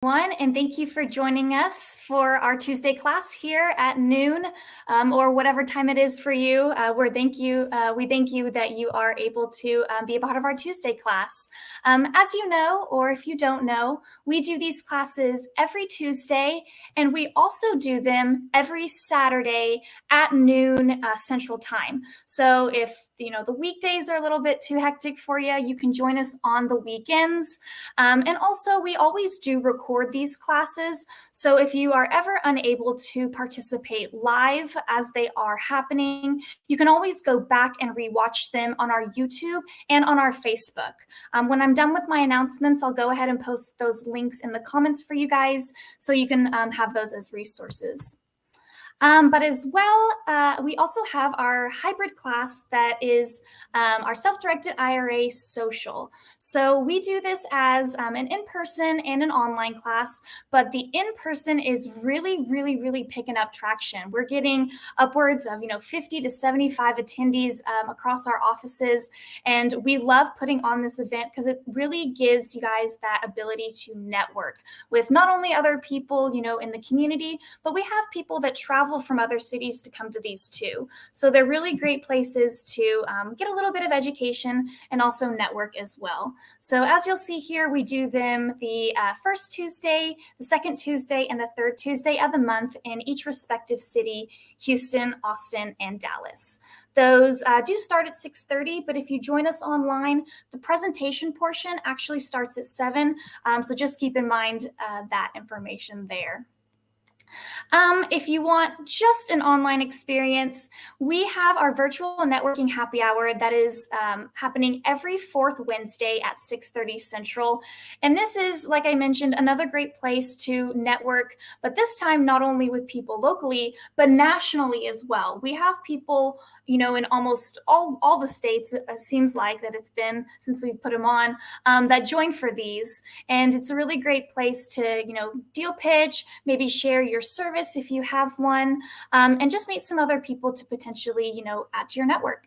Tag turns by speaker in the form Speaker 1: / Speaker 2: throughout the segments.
Speaker 1: And thank you for joining us for our Tuesday class here at noon, or whatever time it is for you. We thank you that you are able to be a part of our Tuesday class. As you know, or if you don't know, we do these classes every Tuesday, and we also do them every Saturday at noon Central Time. So if the weekdays are a little bit too hectic for you, you can join us on the weekends. And also, we always do record these classes. So if you are ever unable to participate live as they are happening, you can always go back and rewatch them on our YouTube and on our Facebook. When I'm done with my announcements, I'll go ahead and post those links in the comments for you guys so you can have those as resources. But as well, we also have our hybrid class that is our self-directed IRA social. So we do this as an in-person and an online class, but the in-person is really picking up traction. We're getting upwards of 50 to 75 attendees across our offices, and we love putting on this event because it really gives you guys that ability to network with not only other people in the community, but we have people that travel from other cities to come to these too. So they're really great places to get a little bit of education and also network as well. So as you'll see here, we do them the first Tuesday, the second Tuesday, and the third Tuesday of the month in each respective city: Houston, Austin, and Dallas. Those do start at 6:30, but if you join us online, the presentation portion actually starts at 7. So just keep in mind that information there. If you want just an online experience, we have our virtual networking happy hour that is happening every fourth Wednesday at 6:30 Central. And this is, like I mentioned, another great place to network, but this time not only with people locally, but nationally as well. We have people in almost all the states, it seems like that it's been since we put them on, that join for these. And it's a really great place to, deal pitch, maybe share your service if you have one, and just meet some other people to potentially, add to your network.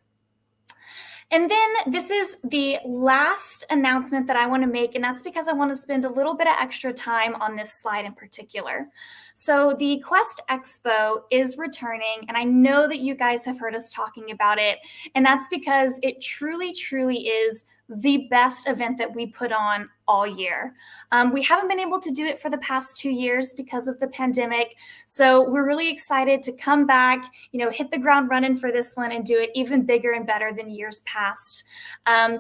Speaker 1: And then this is the last announcement that I want to make, and that's because I want to spend a little bit of extra time on this slide in particular. So the Quest Expo is returning, and I know that you guys have heard us talking about it, and that's because it truly is the best event that we put on all year. We haven't been able to do it for the past 2 years because of the pandemic. So we're really excited to come back, hit the ground running for this one and do it even bigger and better than years past.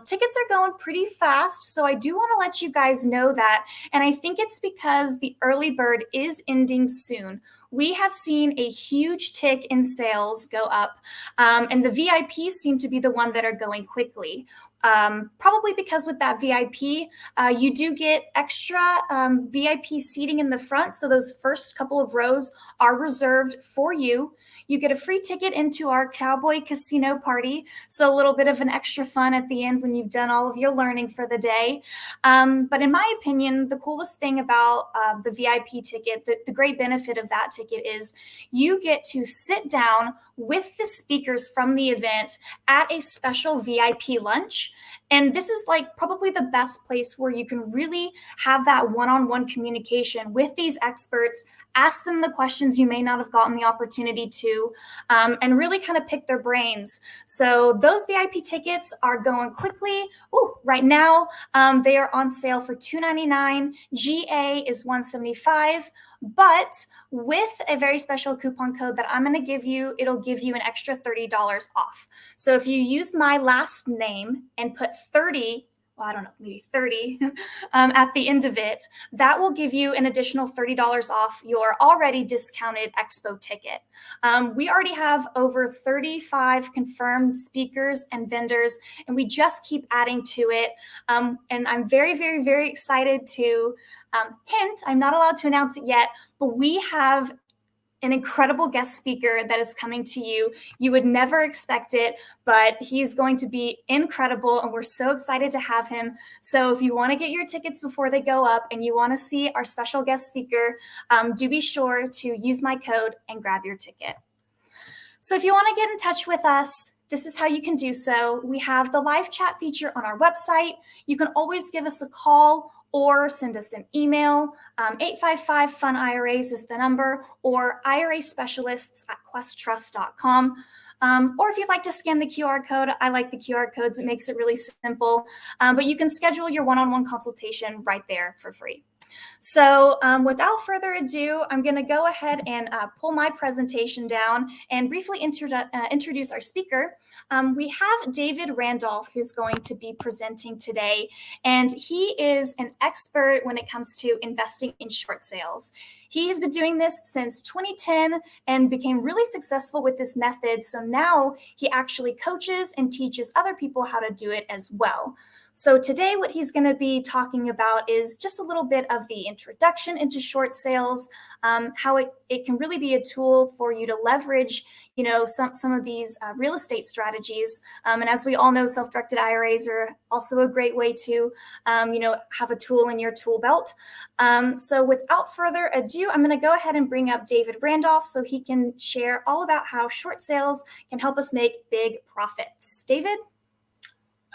Speaker 1: Tickets are going pretty fast, so I do want to let you guys know that. And I think it's because the early bird is ending soon. We have seen a huge tick in sales go up, and the VIPs seem to be the one that are going quickly. Probably because with that VIP, you do get extra VIP seating in the front. So those first couple of rows are reserved for you. You get a free ticket into our cowboy casino party. So a little bit of an extra fun at the end when you've done all of your learning for the day. But in my opinion, the coolest thing about the VIP ticket, the great benefit of that ticket is you get to sit down with the speakers from the event at a special VIP lunch. And this is probably the best place where you can really have that one-on-one communication with these experts, ask them the questions you may not have gotten the opportunity to, and really kind of pick their brains. So those VIP tickets are going quickly. Ooh, right now, they are on sale for $299. GA is $175, but with a very special coupon code that I'm going to give you, it'll give you an extra $30 off. So if you use my last name and put 30, well, I don't know, maybe 30 at the end of it, that will give you an additional $30 off your already discounted Expo ticket. We already have over 35 confirmed speakers and vendors, and we just keep adding to it. And I'm very excited to hint, I'm not allowed to announce it yet, but we have an incredible guest speaker that is coming to you. You would never expect it, but he's going to be incredible, and we're so excited to have him. So if you want to get your tickets before they go up and you want to see our special guest speaker, do be sure to use my code and grab your ticket. So if you want to get in touch with us, this is how you can do so. We have the live chat feature on our website. You can always give us a call or send us an email. 855-FUN-IRAs is the number, or iraspecialists@questtrust.com. Or if you'd like to scan the QR code, I like the QR codes. It makes it really simple. But you can schedule your one-on-one consultation right there for free. So without further ado, I'm going to go ahead and pull my presentation down and briefly introduce our speaker. We have David Randolph, who's going to be presenting today, and he is an expert when it comes to investing in short sales. He's been doing this since 2010 and became really successful with this method. So now he actually coaches and teaches other people how to do it as well. So today what he's going to be talking about is just a little bit of the introduction into short sales, how it can really be a tool for you to leverage, some of these real estate strategies. And as we all know, self-directed IRAs are also a great way to, have a tool in your tool belt. So without further ado, I'm going to go ahead and bring up David Randolph so he can share all about how short sales can help us make big profits. David?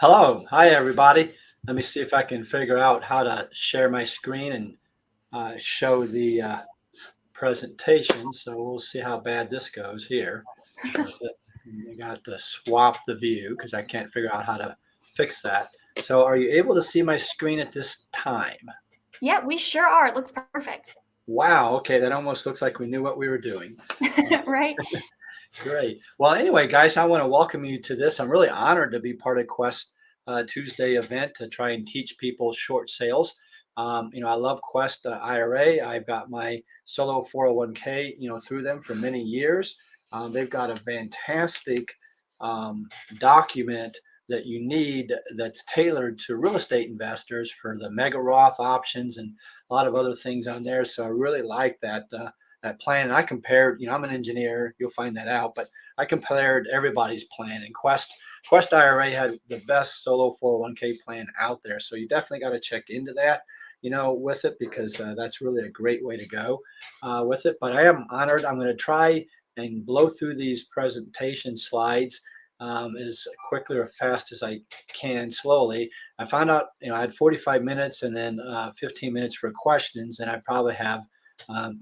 Speaker 2: Hello. Hi, everybody. Let me see if I can figure out how to share my screen and show the presentation. So we'll see how bad this goes here. I got to swap the view because I can't figure out how to fix that. So are you able to see my screen at this time?
Speaker 1: Yeah, we sure are. It looks perfect.
Speaker 2: Wow. Okay. That almost looks like we knew what we were doing.
Speaker 1: Right.
Speaker 2: Great. Well, anyway, guys, I want to welcome you to this. I'm really honored to be part of Quest Tuesday event to try and teach people short sales. I love Quest IRA. I've got my solo 401k, through them for many years. They've got a fantastic document that you need that's tailored to real estate investors for the mega Roth options and a lot of other things on there. So I really like that plan. And I compared, I'm an engineer, you'll find that out, but I compared everybody's plan, and Quest IRA had the best solo 401k plan out there. So you definitely got to check into that, with it, because that's really a great way to go with it. But I am honored. I'm going to try and blow through these presentation slides as quickly or fast as I can, slowly. I found out, I had 45 minutes and then 15 minutes for questions, and I probably have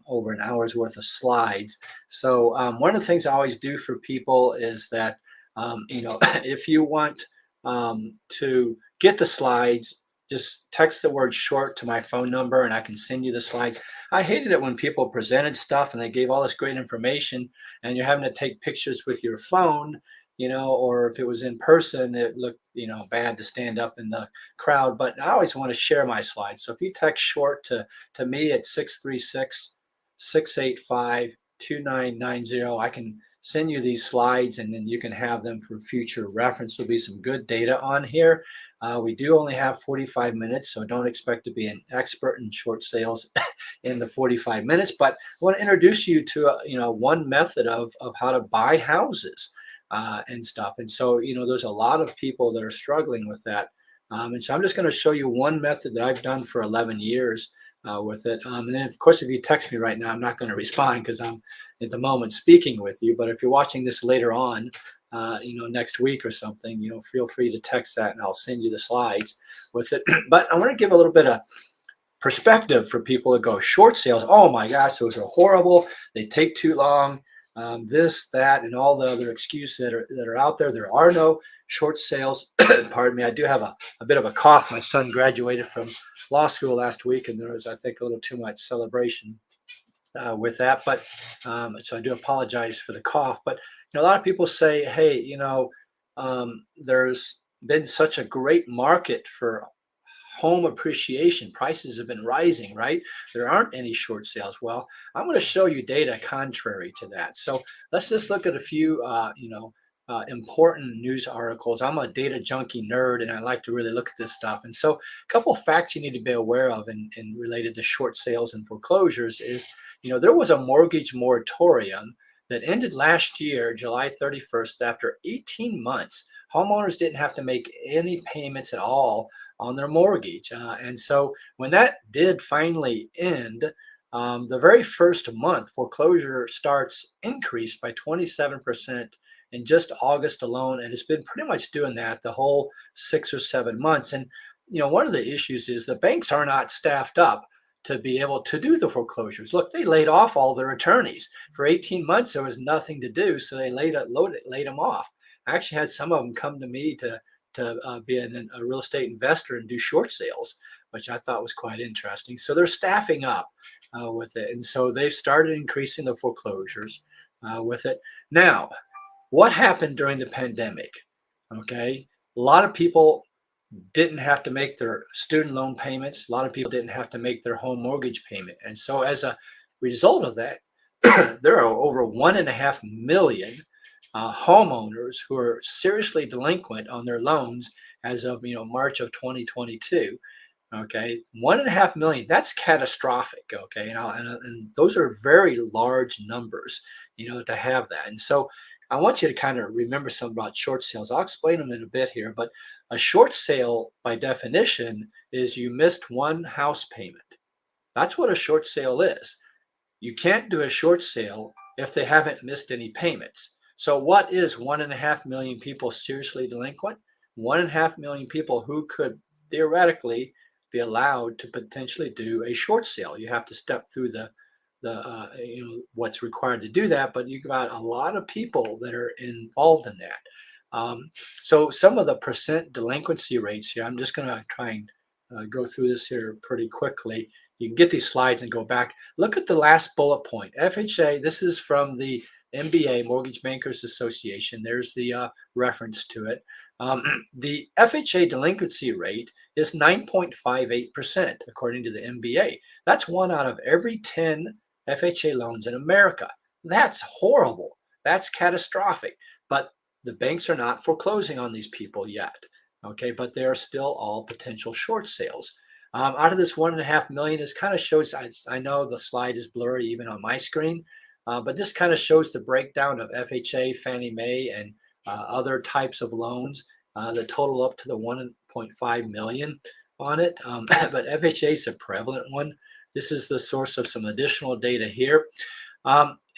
Speaker 2: over an hour's worth of slides. So one of the things I always do for people is that, if you want to get the slides, just text the word short to my phone number and I can send you the slides. I hated it when people presented stuff and they gave all this great information and you're having to take pictures with your phone, or if it was in person, it looked, bad to stand up in the crowd. But I always want to share my slides. So if you text short to me at 636-685-2990, I can send you these slides and then you can have them for future reference. There'll be some good data on here. We do only have 45 minutes, so don't expect to be an expert in short sales in the 45 minutes. But I want to introduce you to one method of how to buy houses and stuff. And so there's a lot of people that are struggling with that. And so I'm just going to show you one method that I've done for 11 years with it. And then, of course, if you text me right now, I'm not going to respond because I'm at the moment speaking with you. But if you're watching this later on, next week or something, feel free to text that and I'll send you the slides with it. But I want to give a little bit of perspective for people that go short sales. Oh my gosh, those are horrible. They take too long. This, that, and all the other excuses that are out there. There are no short sales. Pardon me. I do have a bit of a cough. My son graduated from law school last week, and there was, I think, a little too much celebration with that. But so I do apologize for the cough. But a lot of people say, hey, there's been such a great market for home appreciation. Prices have been rising, right? There aren't any short sales. Well, I'm going to show you data contrary to that. So let's just look at a few, important news articles. I'm a data junkie nerd, and I like to really look at this stuff. And so a couple of facts you need to be aware of in related to short sales and foreclosures is, there was a mortgage moratorium that ended last year, July 31st, after 18 months. Homeowners didn't have to make any payments at all on their mortgage. And so when that did finally end, the very first month, foreclosure starts increased by 27% in just August alone. And it's been pretty much doing that the whole 6 or 7 months. And one of the issues is the banks are not staffed up to be able to do the foreclosures. Look, they laid off all their attorneys for 18 months. There was nothing to do, so they laid them off. I actually had some of them come to me to be a real estate investor and do short sales, which I thought was quite interesting. So they're staffing up with it, and so they've started increasing the foreclosures with it. Now, what happened during the pandemic? Okay, a lot of people didn't have to make their student loan payments. A lot of people didn't have to make their home mortgage payment. And so as a result of that, there are over 1.5 million homeowners who are seriously delinquent on their loans as of March of 2022. Okay, 1.5 million. That's catastrophic. Okay, and those are very large numbers, to have that. And so I want you to kind of remember something about short sales. I'll explain them in a bit here, but a short sale, by definition, is you missed one house payment. That's what a short sale is. You can't do a short sale if they haven't missed any payments. So what is 1.5 million people seriously delinquent? 1.5 million people who could theoretically be allowed to potentially do a short sale. You have to step through the what's required to do that, but you've got a lot of people that are involved in that. So some of the percent delinquency rates here, I'm just going to try and go through this here pretty quickly. You can get these slides and go back. Look at the last bullet point. FHA, this is from the MBA, Mortgage Bankers Association. There's the reference to it. The FHA delinquency rate is 9.58%, according to the MBA. That's 1 out of every 10 FHA loans in America. That's horrible. That's catastrophic. But the banks are not foreclosing on these people yet. Okay, but they are still all potential short sales. Out of this 1.5 million, this kind of shows, I know the slide is blurry even on my screen, but this kind of shows the breakdown of FHA, Fannie Mae, and other types of loans that total up to the 1.5 million on it. But FHA is a prevalent one. This is the source of some additional data here.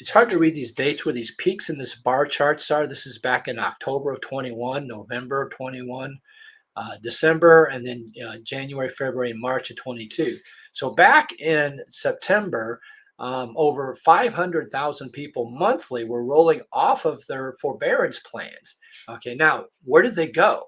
Speaker 2: It's hard to read these dates where these peaks in this bar charts are. This is back in October of 21, November of 21, December, and then January, February, and March of 22. So back in September, over 500,000 people monthly were rolling off of their forbearance plans. Okay, now where did they go?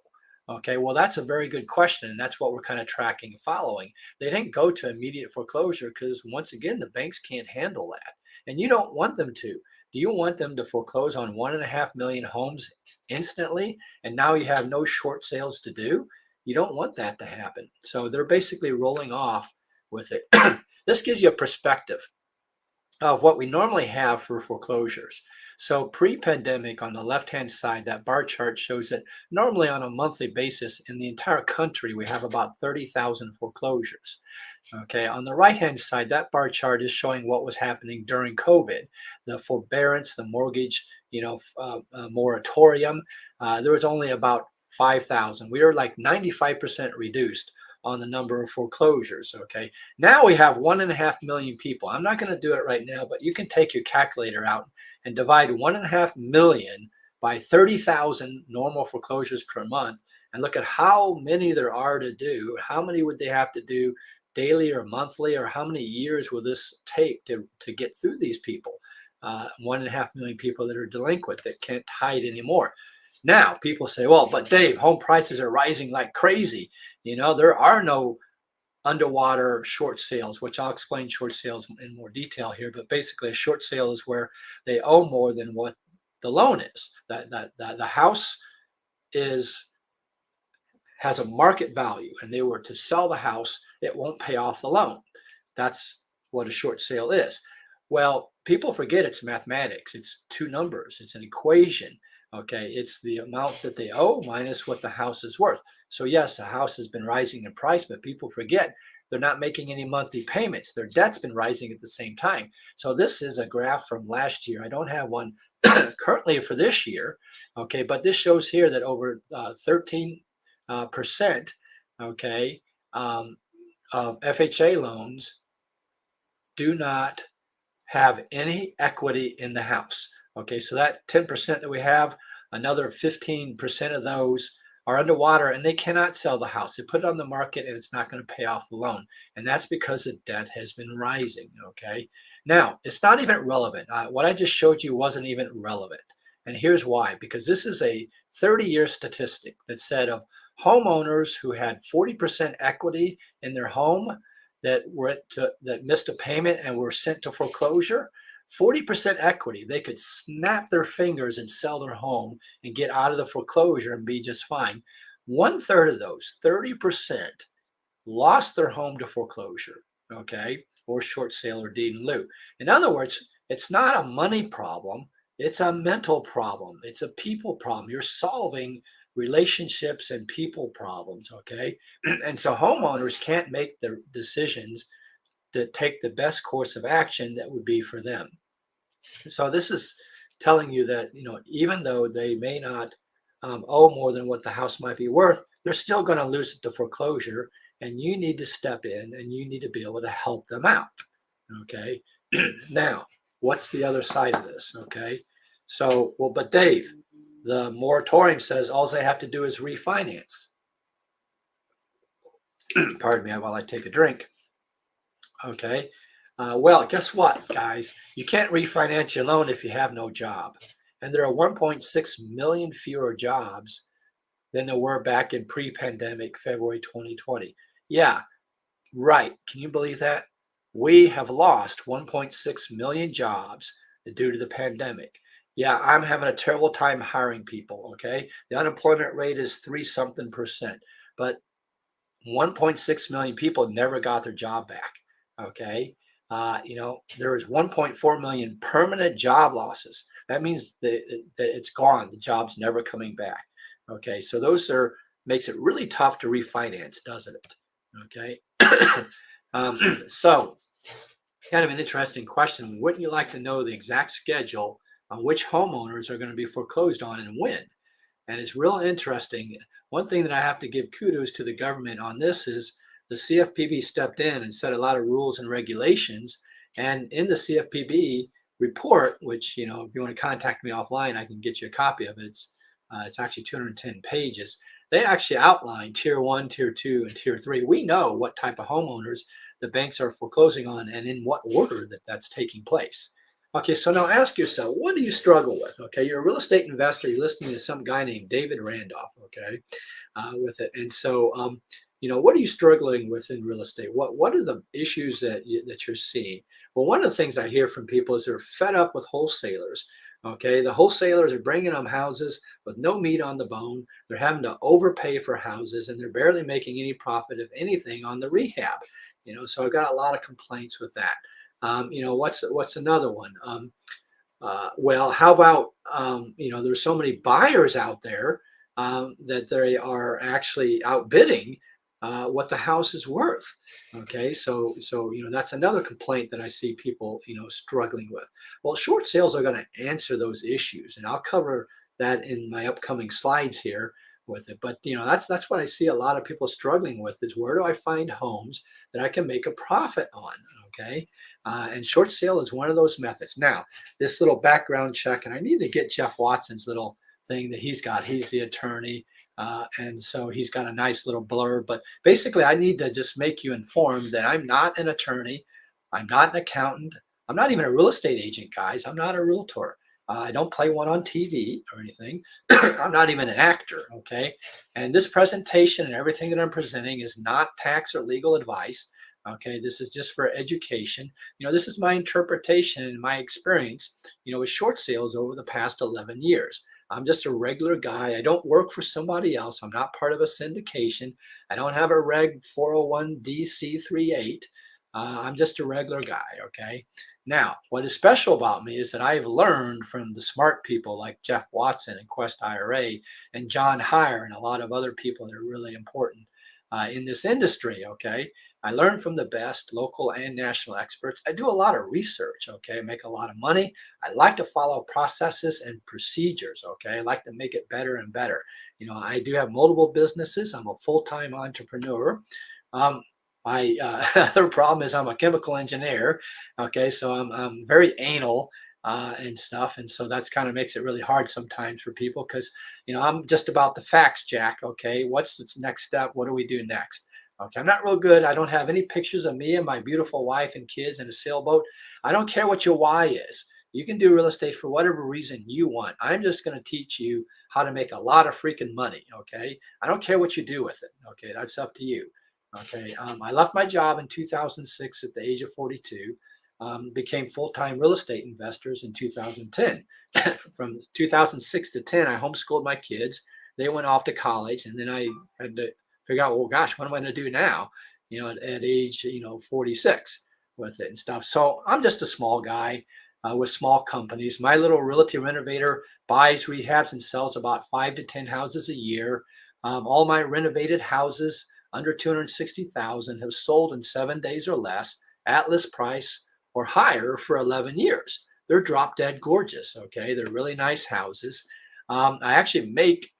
Speaker 2: Okay, well, that's a very good question, and that's what we're kind of tracking and following. They didn't go to immediate foreclosure because, once again, the banks can't handle that, and you don't want them to. Do you want them to foreclose on 1.5 million homes instantly, and now you have no short sales to do? You don't want that to happen. So they're basically rolling off with it. This gives you a perspective of what we normally have for foreclosures. So pre-pandemic, on the left-hand side, that bar chart shows that normally on a monthly basis in the entire country, we have about 30,000 foreclosures. Okay, on the right-hand side, that bar chart is showing what was happening during COVID, the forbearance, the mortgage, moratorium. There was only about 5,000. We were like 95% reduced on the number of foreclosures. Okay, now we have 1.5 million people. I'm not going to do it right now, but you can take your calculator out and divide 1.5 million by 30,000 normal foreclosures per month and look at how many there are to do. How many would they have to do daily or monthly, or how many years will this take to get through these people? 1.5 million people that are delinquent that can't hide anymore. Now, people say, well, but Dave, home prices are rising like crazy. There are no underwater short sales, which I'll explain short sales in more detail here. But basically, a short sale is where they owe more than what the loan is. That the house has a market value, and they were to sell the house, it won't pay off the loan. That's what a short sale is. Well, people forget it's mathematics. It's two numbers. It's an equation. Okay, it's the amount that they owe minus what the house is worth. So yes, the house has been rising in price, but people forget they're not making any monthly payments. Their debt's been rising at the same time. So this is a graph from last year. I don't have one currently for this year. Okay, but this shows here that over 13%, okay, of FHA loans do not have any equity in the house. Okay, so that 10% that we have, another 15% of those are underwater and they cannot sell the house. They put it on the market and it's not going to pay off the loan. And that's because the debt has been rising. Okay. Now, it's not even relevant. What I just showed you wasn't even relevant. And here's why, because this is a 30-year statistic that said of homeowners who had 40% equity in their home that missed a payment and were sent to foreclosure, 40% equity, they could snap their fingers and sell their home and get out of the foreclosure and be just fine. One third of those, 30%, lost their home to foreclosure, okay, or short sale or deed in lieu. In other words, it's not a money problem, it's a mental problem, it's a people problem. You're solving relationships and people problems, okay? And so homeowners can't make the decisions to take the best course of action that would be for them. So this is telling you that, even though they may not owe more than what the house might be worth, they're still going to lose it to foreclosure, and you need to step in and you need to be able to help them out. Okay. Now, what's the other side of this? Okay. So, well, but Dave, the moratorium says all they have to do is refinance. Pardon me while I take a drink. Okay. Well, guess what, guys? You can't refinance your loan if you have no job. And there are 1.6 million fewer jobs than there were back in pre-pandemic February 2020. Yeah, right. Can you believe that? We have lost 1.6 million jobs due to the pandemic. Yeah, I'm having a terrible time hiring people, okay? The unemployment rate is 3-something%, but 1.6 million people never got their job back, okay? There was 1.4 million permanent job losses. That means that it's gone. The job's never coming back. Okay, so makes it really tough to refinance, doesn't it? Okay, so kind of an interesting question. Wouldn't you like to know the exact schedule on which homeowners are going to be foreclosed on and when? And it's real interesting. One thing that I have to give kudos to the government on this is the CFPB stepped in and set a lot of rules and regulations. And in the CFPB report, which, if you want to contact me offline, I can get you a copy of it. It's actually 210 pages. They actually outline tier 1, tier 2, and tier 3. We know what type of homeowners the banks are foreclosing on and in what order that's taking place. Okay, so now ask yourself, what do you struggle with? Okay, you're a real estate investor. You're listening to some guy named David Randolph, okay, with it. And so, what are you struggling with in real estate? What are the issues that you're seeing? Well, one of the things I hear from people is they're fed up with wholesalers. Okay, the wholesalers are bringing them houses with no meat on the bone. They're having to overpay for houses, and they're barely making any profit, if anything, on the rehab. So I've got a lot of complaints with that. What's another one? Well, how about there's so many buyers out there that they are actually outbidding what the house is worth. Okay, so that's another complaint that I see people struggling with. Well, short sales are going to answer those issues, and I'll cover that in my upcoming slides here with it. But that's what I see a lot of people struggling with is where do I find homes that I can make a profit on? Okay. And short sale is one of those methods. Now, this little background check, and I need to get Jeff Watson's little thing that he's got. He's the attorney. And so he's got a nice little blurb. But basically, I need to just make you informed that I'm not an attorney. I'm not an accountant. I'm not even a real estate agent, guys. I'm not a realtor. I don't play one on TV or anything. I'm not even an actor. Okay. And this presentation and everything that I'm presenting is not tax or legal advice. Okay, this is just for education. This is my interpretation and my experience, with short sales over the past 11 years. I'm just a regular guy. I don't work for somebody else. I'm not part of a syndication. I don't have a Reg 401(d)(c)(38). I'm just a regular guy, okay? Now, what is special about me is that I've learned from the smart people like Jeff Watson and Quest IRA and John Heyer and a lot of other people that are really important in this industry, okay? I learn from the best local and national experts. I do a lot of research, okay? I make a lot of money. I like to follow processes and procedures, okay? I like to make it better and better. I do have multiple businesses. I'm a full-time entrepreneur. My other problem is I'm a chemical engineer, okay? So I'm very anal and stuff. And so that's kind of makes it really hard sometimes for people because, I'm just about the facts, Jack. Okay. What's the next step? What do we do next? Okay. I'm not real good. I don't have any pictures of me and my beautiful wife and kids in a sailboat. I don't care what your why is. You can do real estate for whatever reason you want. I'm just going to teach you how to make a lot of freaking money. Okay. I don't care what you do with it. Okay. That's up to you. Okay. I left my job in 2006 at the age of 42. Became full-time real estate investors in 2010. From 2006 to 10, I homeschooled my kids. They went off to college, and then I had to figure out, well, gosh, what am I going to do now? At age 46 with it and stuff. So I'm just a small guy with small companies. My little realty renovator buys, rehabs, and sells about 5 to 10 houses a year. All my renovated houses under 260,000 have sold in 7 days or less at list price or higher for 11 years. They're drop dead gorgeous. Okay. They're really nice houses. I actually make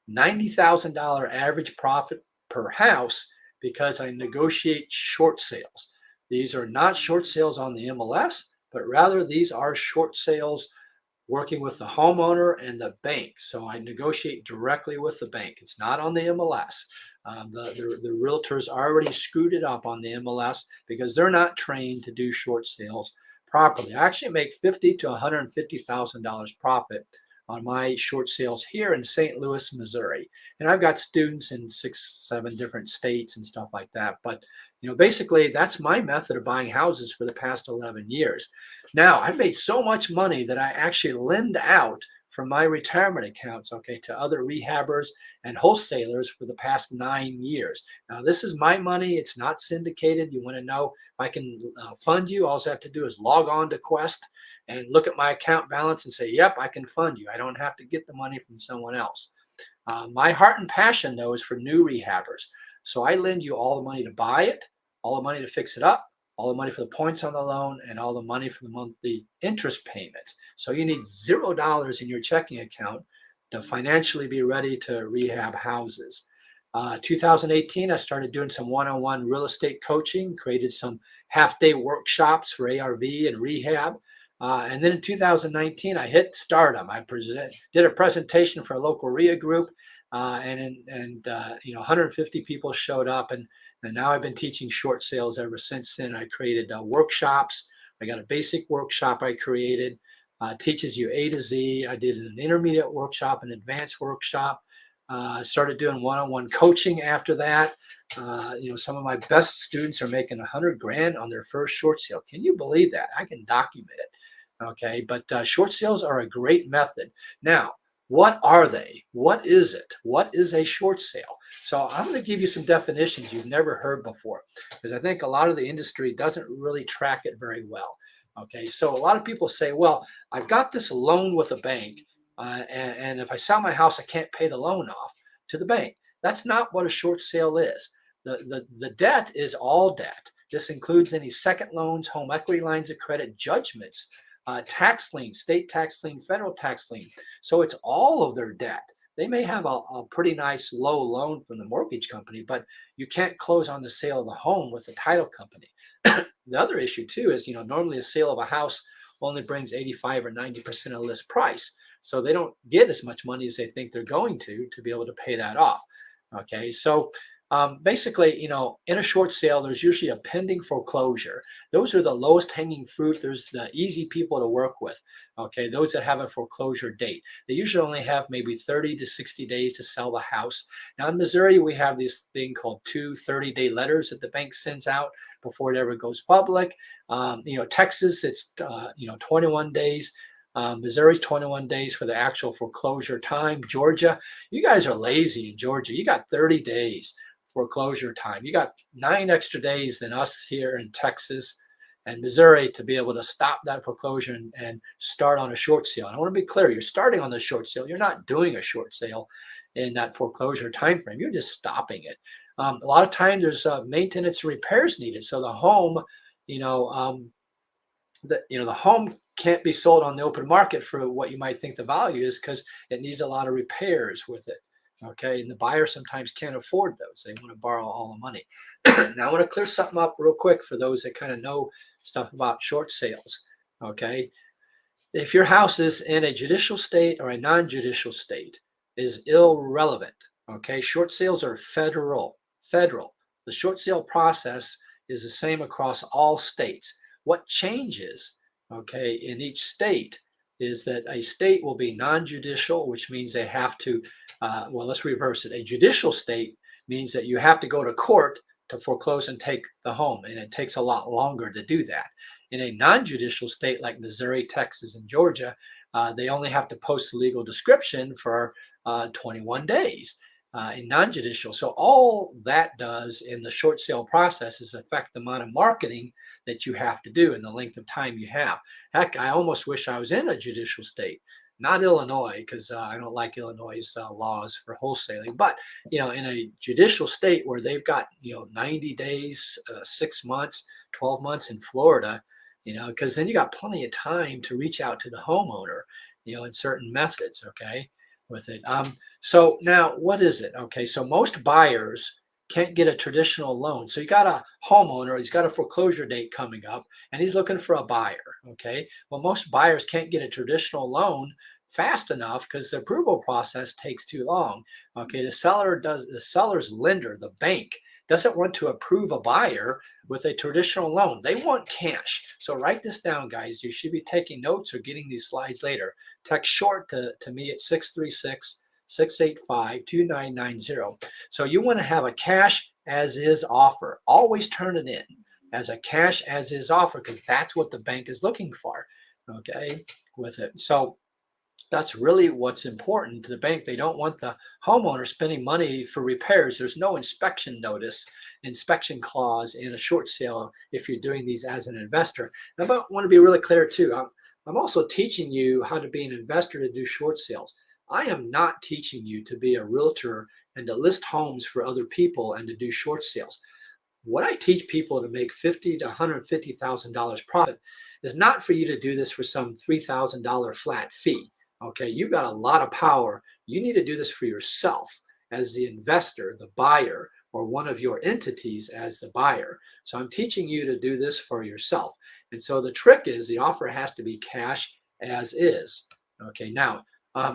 Speaker 2: $90,000 average profit per house because I negotiate short sales. These are not short sales on the MLS, but rather these are short sales working with the homeowner and the bank. So I negotiate directly with the bank. It's not on the MLS. The realtors already screwed it up on the MLS because they're not trained to do short sales properly. I actually make $50,000 to $150,000 profit on my short sales here in St. Louis, Missouri. And I've got students in 6, 7 different states and stuff like that. But basically that's my method of buying houses for the past 11 years. Now, I've made so much money that I actually lend out from my retirement accounts, okay, to other rehabbers and wholesalers for the past 9 years. Now, this is my money. It's not syndicated. You want to know if I can fund you? All I have to do is log on to Quest and look at my account balance and say, yep, I can fund you. I don't have to get the money from someone else. My heart and passion, though, is for new rehabbers. So I lend you all the money to buy it, all the money to fix it up, all the money for the points on the loan, and all the money for the monthly interest payments. So you need $0 in your checking account to financially be ready to rehab houses. 2018, I started doing some one-on-one real estate coaching, created some half-day workshops for ARV and rehab. And then in 2019, I hit stardom. I did a presentation for a local RIA group, and 150 people showed up. And now I've been teaching short sales ever since then. I created workshops. I got a basic workshop I created, teaches you A to Z. I did an intermediate workshop, an advanced workshop. Started doing one-on-one coaching after that. Some of my best students are making 100 grand on their first short sale. Can you believe that? I can document it. Okay, but short sales are a great method. Now, what are they? What is it? What is a short sale? So I'm going to give you some definitions you've never heard before, because I think a lot of the industry doesn't really track it very well. Okay, so a lot of people say, well, I've got this loan with a bank, and if I sell my house, I can't pay the loan off to the bank. That's not what a short sale is. The debt is all debt. This includes any second loans, home equity lines of credit, judgments, tax lien, state tax lien, federal tax lien. So it's all of their debt. They may have a pretty nice low loan from the mortgage company, but you can't close on the sale of the home with the title company. The other issue too is, normally a sale of a house only brings 85 or 90% of list price. So they don't get as much money as they think they're going to be able to pay that off. Okay, so basically, in a short sale, there's usually a pending foreclosure. Those are the lowest hanging fruit. There's the easy people to work with. Okay, those that have a foreclosure date. They usually only have maybe 30 to 60 days to sell the house. Now in Missouri, we have this thing called 2 30-day letters that the bank sends out before it ever goes public. Texas, it's 21 days. Missouri's 21 days for the actual foreclosure time. Georgia, you guys are lazy in Georgia. You got 30 days foreclosure time. You got 9 extra days than us here in Texas and Missouri to be able to stop that foreclosure and start on a short sale. And I want to be clear, you're starting on the short sale. You're not doing a short sale in that foreclosure time frame. You're just stopping it. A lot of times there's maintenance and repairs needed. So the home, the home can't be sold on the open market for what you might think the value is because it needs a lot of repairs with it. Okay, and the buyer sometimes can't afford those. They want to borrow all the money. Now I want to clear something up real quick for those that kind of know stuff about short sales. Okay, If your house is in a judicial state or a non-judicial state is irrelevant. Okay, short sales are federal. Federal. The short sale process is the same across all states. What changes, okay, in each state is that a state will be non-judicial, which means they have to, well, let's reverse it. A judicial state means that you have to go to court to foreclose and take the home, and it takes a lot longer to do that. In a non-judicial state like Missouri, Texas, and Georgia, they only have to post the legal description for 21 days in non-judicial. So all that does in the short sale process is affect the amount of marketing that you have to do and the length of time you have. Heck, I almost wish I was in a judicial state, not Illinois, because I don't like Illinois' laws for wholesaling. But in a judicial state where they've got 90 days, 6 months, 12 months in Florida, because then you got plenty of time to reach out to the homeowner, in certain methods, okay, with it. So now what is it? Okay, so most buyers can't get a traditional loan. So you got a homeowner, he's got a foreclosure date coming up, and he's looking for a buyer, okay? Well, most buyers can't get a traditional loan fast enough because the approval process takes too long. Okay, the seller's lender, the bank, doesn't want to approve a buyer with a traditional loan. They want cash. So write this down, guys. You should be taking notes or getting these slides later. Text short to me at 636-685-2990. So you want to have a cash as is offer. Always turn it in as a cash as is offer because that's what the bank is looking for, okay, with it. So that's really what's important to the bank. They don't want the homeowner spending money for repairs. There's no inspection notice, inspection clause in a short sale if you're doing these as an investor. And I want to be really clear too. I'm also teaching you how to be an investor to do short sales. I am not teaching you to be a realtor and to list homes for other people and to do short sales. What I teach people to make $50,000 to $150,000 profit is not for you to do this for some $3,000 flat fee. Okay, you've got a lot of power. You need to do this for yourself as the investor, the buyer, or one of your entities as the buyer. So I'm teaching you to do this for yourself. And so the trick is the offer has to be cash as is. Okay, now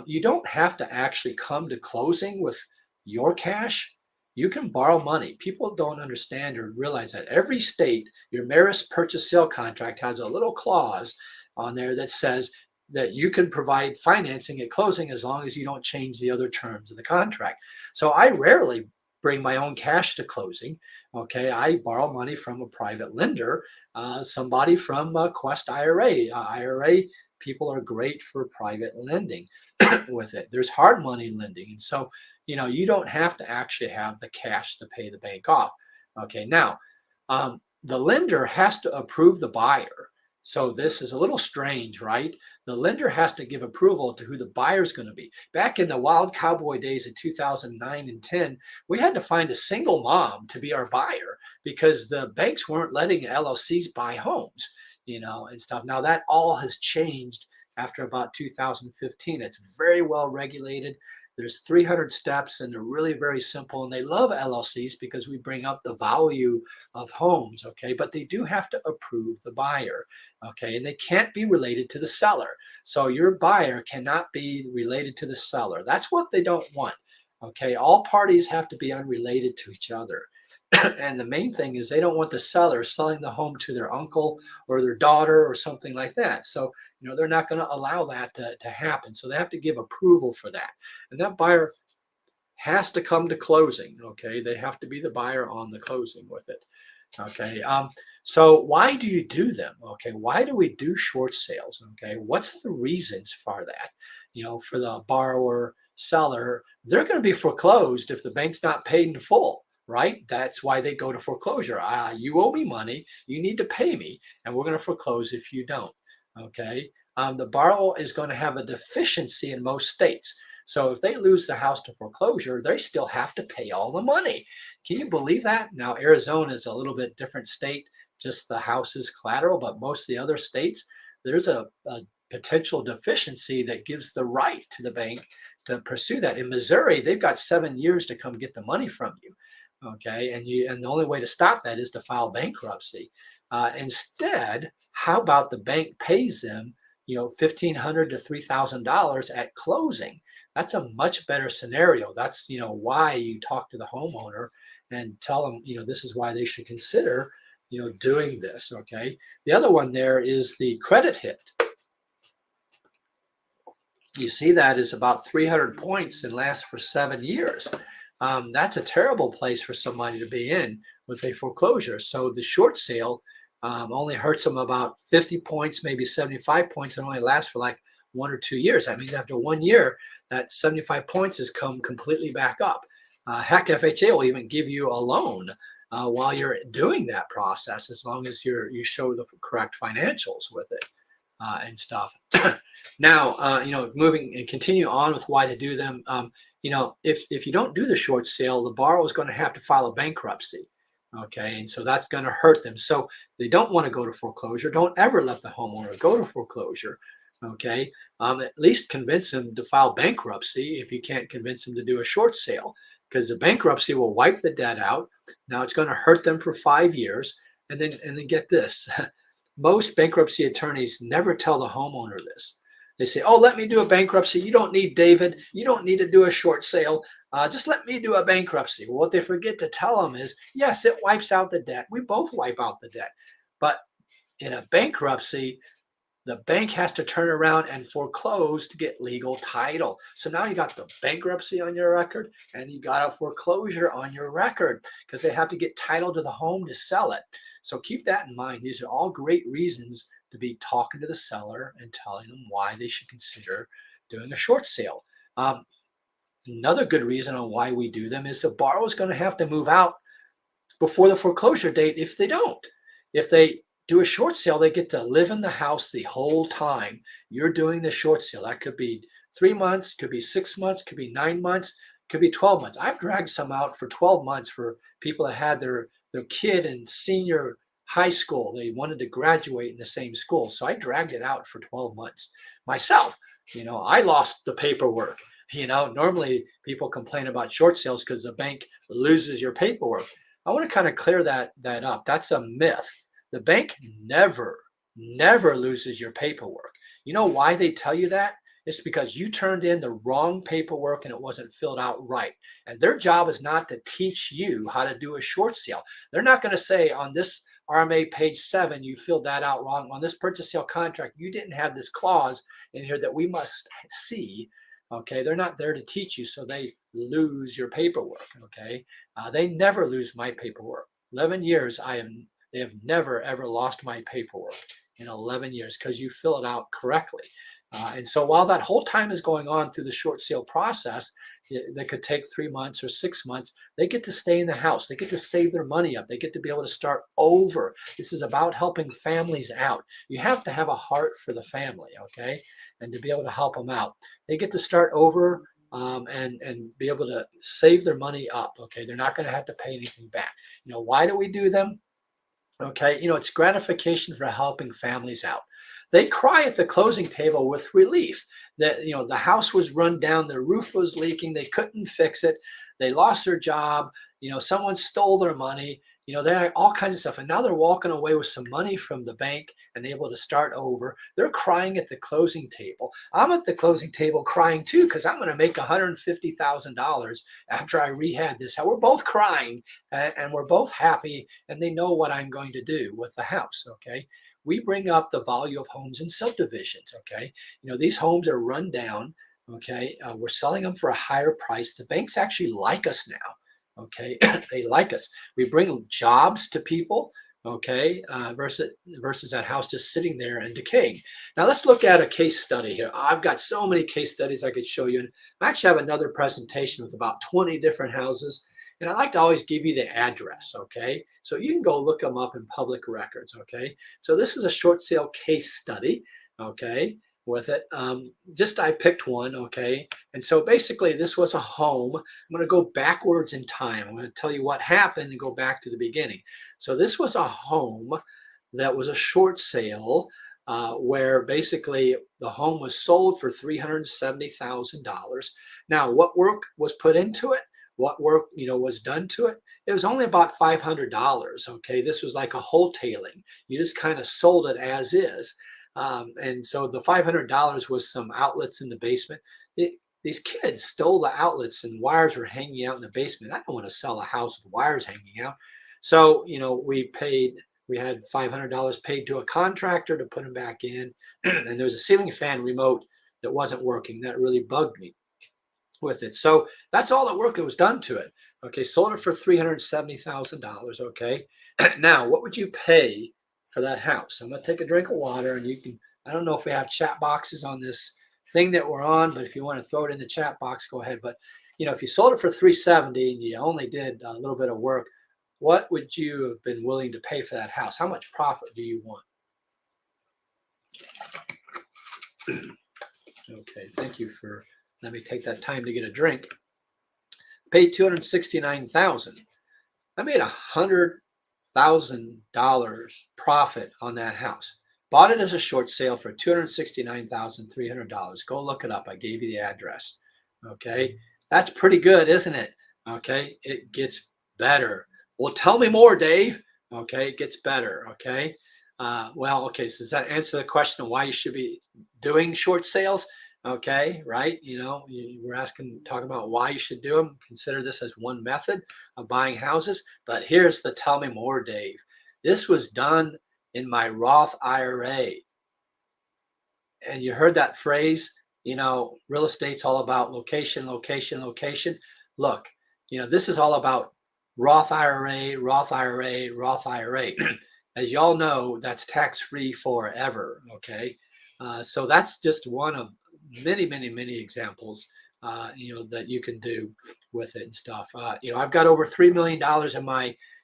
Speaker 2: you don't have to actually come to closing with your cash. You can borrow money. People don't understand or realize that every state, your Maris purchase sale contract has a little clause on there that says that you can provide financing at closing as long as you don't change the other terms of the contract. So I rarely bring my own cash to closing. Okay, I borrow money from a private lender, somebody from Quest IRA. IRA people are great for private lending with it. There's hard money lending. And so, you don't have to actually have the cash to pay the bank off. Okay, now the lender has to approve the buyer. So this is a little strange, right? The lender has to give approval to who the buyer is going to be. Back in the wild cowboy days of 2009 and 10, we had to find a single mom to be our buyer because the banks weren't letting LLCs buy homes, and stuff. Now that all has changed after about 2015. It's very well regulated. There's 300 steps and they're really very simple. And they love LLCs because we bring up the value of homes, okay? But they do have to approve the buyer, okay? And they can't be related to the seller. So your buyer cannot be related to the seller. That's what they don't want, okay? All parties have to be unrelated to each other. And the main thing is they don't want the seller selling the home to their uncle or their daughter or something like that. So, they're not going to allow that to happen. So they have to give approval for that. And that buyer has to come to closing. Okay. They have to be the buyer on the closing with it. Okay. So why do you do them? Okay. Why do we do short sales? Okay. What's the reasons for that? For the borrower, seller, they're going to be foreclosed if the bank's not paid in full. Right? That's why they go to foreclosure. You owe me money. You need to pay me. And we're going to foreclose if you don't. Okay. The borrower is going to have a deficiency in most states. So if they lose the house to foreclosure, they still have to pay all the money. Can you believe that? Now, Arizona is a little bit different state, just the house is collateral, but most of the other states, there's a potential deficiency that gives the right to the bank to pursue that. In Missouri, they've got 7 years to come get the money from you. Okay, and the only way to stop that is to file bankruptcy. Instead, how about the bank pays them $1,500 to $3,000 at closing. That's a much better scenario. That's, why you talk to the homeowner and tell them, this is why they should consider, doing this. Okay. The other one there is the credit hit. You see that is about 300 points and lasts for 7 years. That's a terrible place for somebody to be in with a foreclosure. So the short sale only hurts them about 50 points, maybe 75 points, and only lasts for like 1 or 2 years. That means after 1 year, that 75 points has come completely back up. Heck, FHA will even give you a loan while you're doing that process, as long as you show the correct financials with it and stuff. Now, moving and continue on with why to do them. If you don't do the short sale, the borrower is going to have to file a bankruptcy. Okay, and so that's going to hurt them. So they don't want to go to foreclosure. Don't ever let the homeowner go to foreclosure. Okay, at least convince them to file bankruptcy if you can't convince them to do a short sale, because the bankruptcy will wipe the debt out. Now it's going to hurt them for 5 years, and then get this. Most bankruptcy attorneys never tell the homeowner this. They say, "Oh, let me do a bankruptcy. You don't need David. You don't need to do a short sale. Just let me do a bankruptcy." Well, what they forget to tell them is, yes, it wipes out the debt. We both wipe out the debt. But in a bankruptcy, the bank has to turn around and foreclose to get legal title. So now you got the bankruptcy on your record and you got a foreclosure on your record, because they have to get title to the home to sell it. So keep that in mind. These are all great reasons to be talking to the seller and telling them why they should consider doing a short sale. Another good reason on why we do them is the borrower is going to have to move out before the foreclosure date if they don't. If they do a short sale, they get to live in the house the whole time you're doing the short sale. That could be 3 months, could be 6 months, could be 9 months, could be 12 months. I've dragged some out for 12 months for people that had their kid in senior high school. They wanted to graduate in the same school. So I dragged it out for 12 months myself. I lost the paperwork. Normally people complain about short sales because the bank loses your paperwork. I want to kind of clear that up. That's a myth. The bank never loses your paperwork. You know why they tell you that? It's because you turned in the wrong paperwork and it wasn't filled out right. And their job is not to teach you how to do a short sale. They're not going to say on this RMA page 7, you filled that out wrong. On this purchase sale contract, you didn't have this clause in here that we must see. Okay, they're not there to teach you, so they lose your paperwork. Okay, they never lose my paperwork. 11 years, they have never ever lost my paperwork in 11 years, because you fill it out correctly. And so while that whole time is going on through the short sale process, that could take 3 months or 6 months, they get to stay in the house. They get to save their money up. They get to be able to start over. This is about helping families out. You have to have a heart for the family, okay? And to be able to help them out. They get to start over and be able to save their money up, okay? They're not going to have to pay anything back. Why do we do them? Okay, it's gratification for helping families out. They cry at the closing table with relief that the house was run down, the roof was leaking, they couldn't fix it, they lost their job, someone stole their money, they're all kinds of stuff, and now they're walking away with some money from the bank and able to start over. They're crying at the closing table. I'm at the closing table crying too, because I'm going to make $150,000 after I rehab this house. We're both crying and we're both happy, and they know what I'm going to do with the house. Okay, we bring up the value of homes in subdivisions. Okay, these homes are run down. Okay, we're selling them for a higher price. The banks actually like us now. Okay, they like us. We bring jobs to people. Okay, versus that house just sitting there and decaying. Now let's look at a case study here. I've got so many case studies I could show you, and I actually have another presentation with about 20 different houses. And I like to always give you the address, okay? So you can go look them up in public records, okay? So this is a short sale case study, okay, with it. I picked one, okay? And so basically this was a home. I'm going to go backwards in time. I'm going to tell you what happened and go back to the beginning. So this was a home that was a short sale where basically the home was sold for $370,000. Now, what work was put into it? What work was done to it? It was only about $500. Okay, this was like a wholetailing. You just kind of sold it as is. And so the $500 was some outlets in the basement. These kids stole the outlets and wires were hanging out in the basement. I don't want to sell a house with wires hanging out. So, we had $500 paid to a contractor to put them back in. And there was a ceiling fan remote that wasn't working. That really bugged me with it. So that's all the work that was done to it. Okay, sold it for $370,000. Okay, now what would you pay for that house? I'm gonna take a drink of water, and you can. I don't know if we have chat boxes on this thing that we're on, but if you want to throw it in the chat box, go ahead. But if you sold it for 370 and you only did a little bit of work, what would you have been willing to pay for that house? How much profit do you want? Okay, thank you for let me take that time to get a drink. Paid $269,000. I made $100,000 profit on that house. Bought it as a short sale for $269,300. Go look it up. I gave you the address. Okay, that's pretty good, isn't it? Okay, it gets better. Well, tell me more, Dave. Okay, it gets better. Okay. Okay. So does that answer the question of why you should be doing short sales? Okay, right? We're talking about why you should do them. Consider this as one method of buying houses. But here's the tell me more, Dave. This was done in my Roth IRA. And you heard that phrase, real estate's all about location, location, location. Look, this is all about Roth IRA, Roth IRA, Roth IRA. As y'all know, that's tax-free forever. Okay. So that's just one of many, many, many examples, that you can do with it and stuff. I've got over $3 million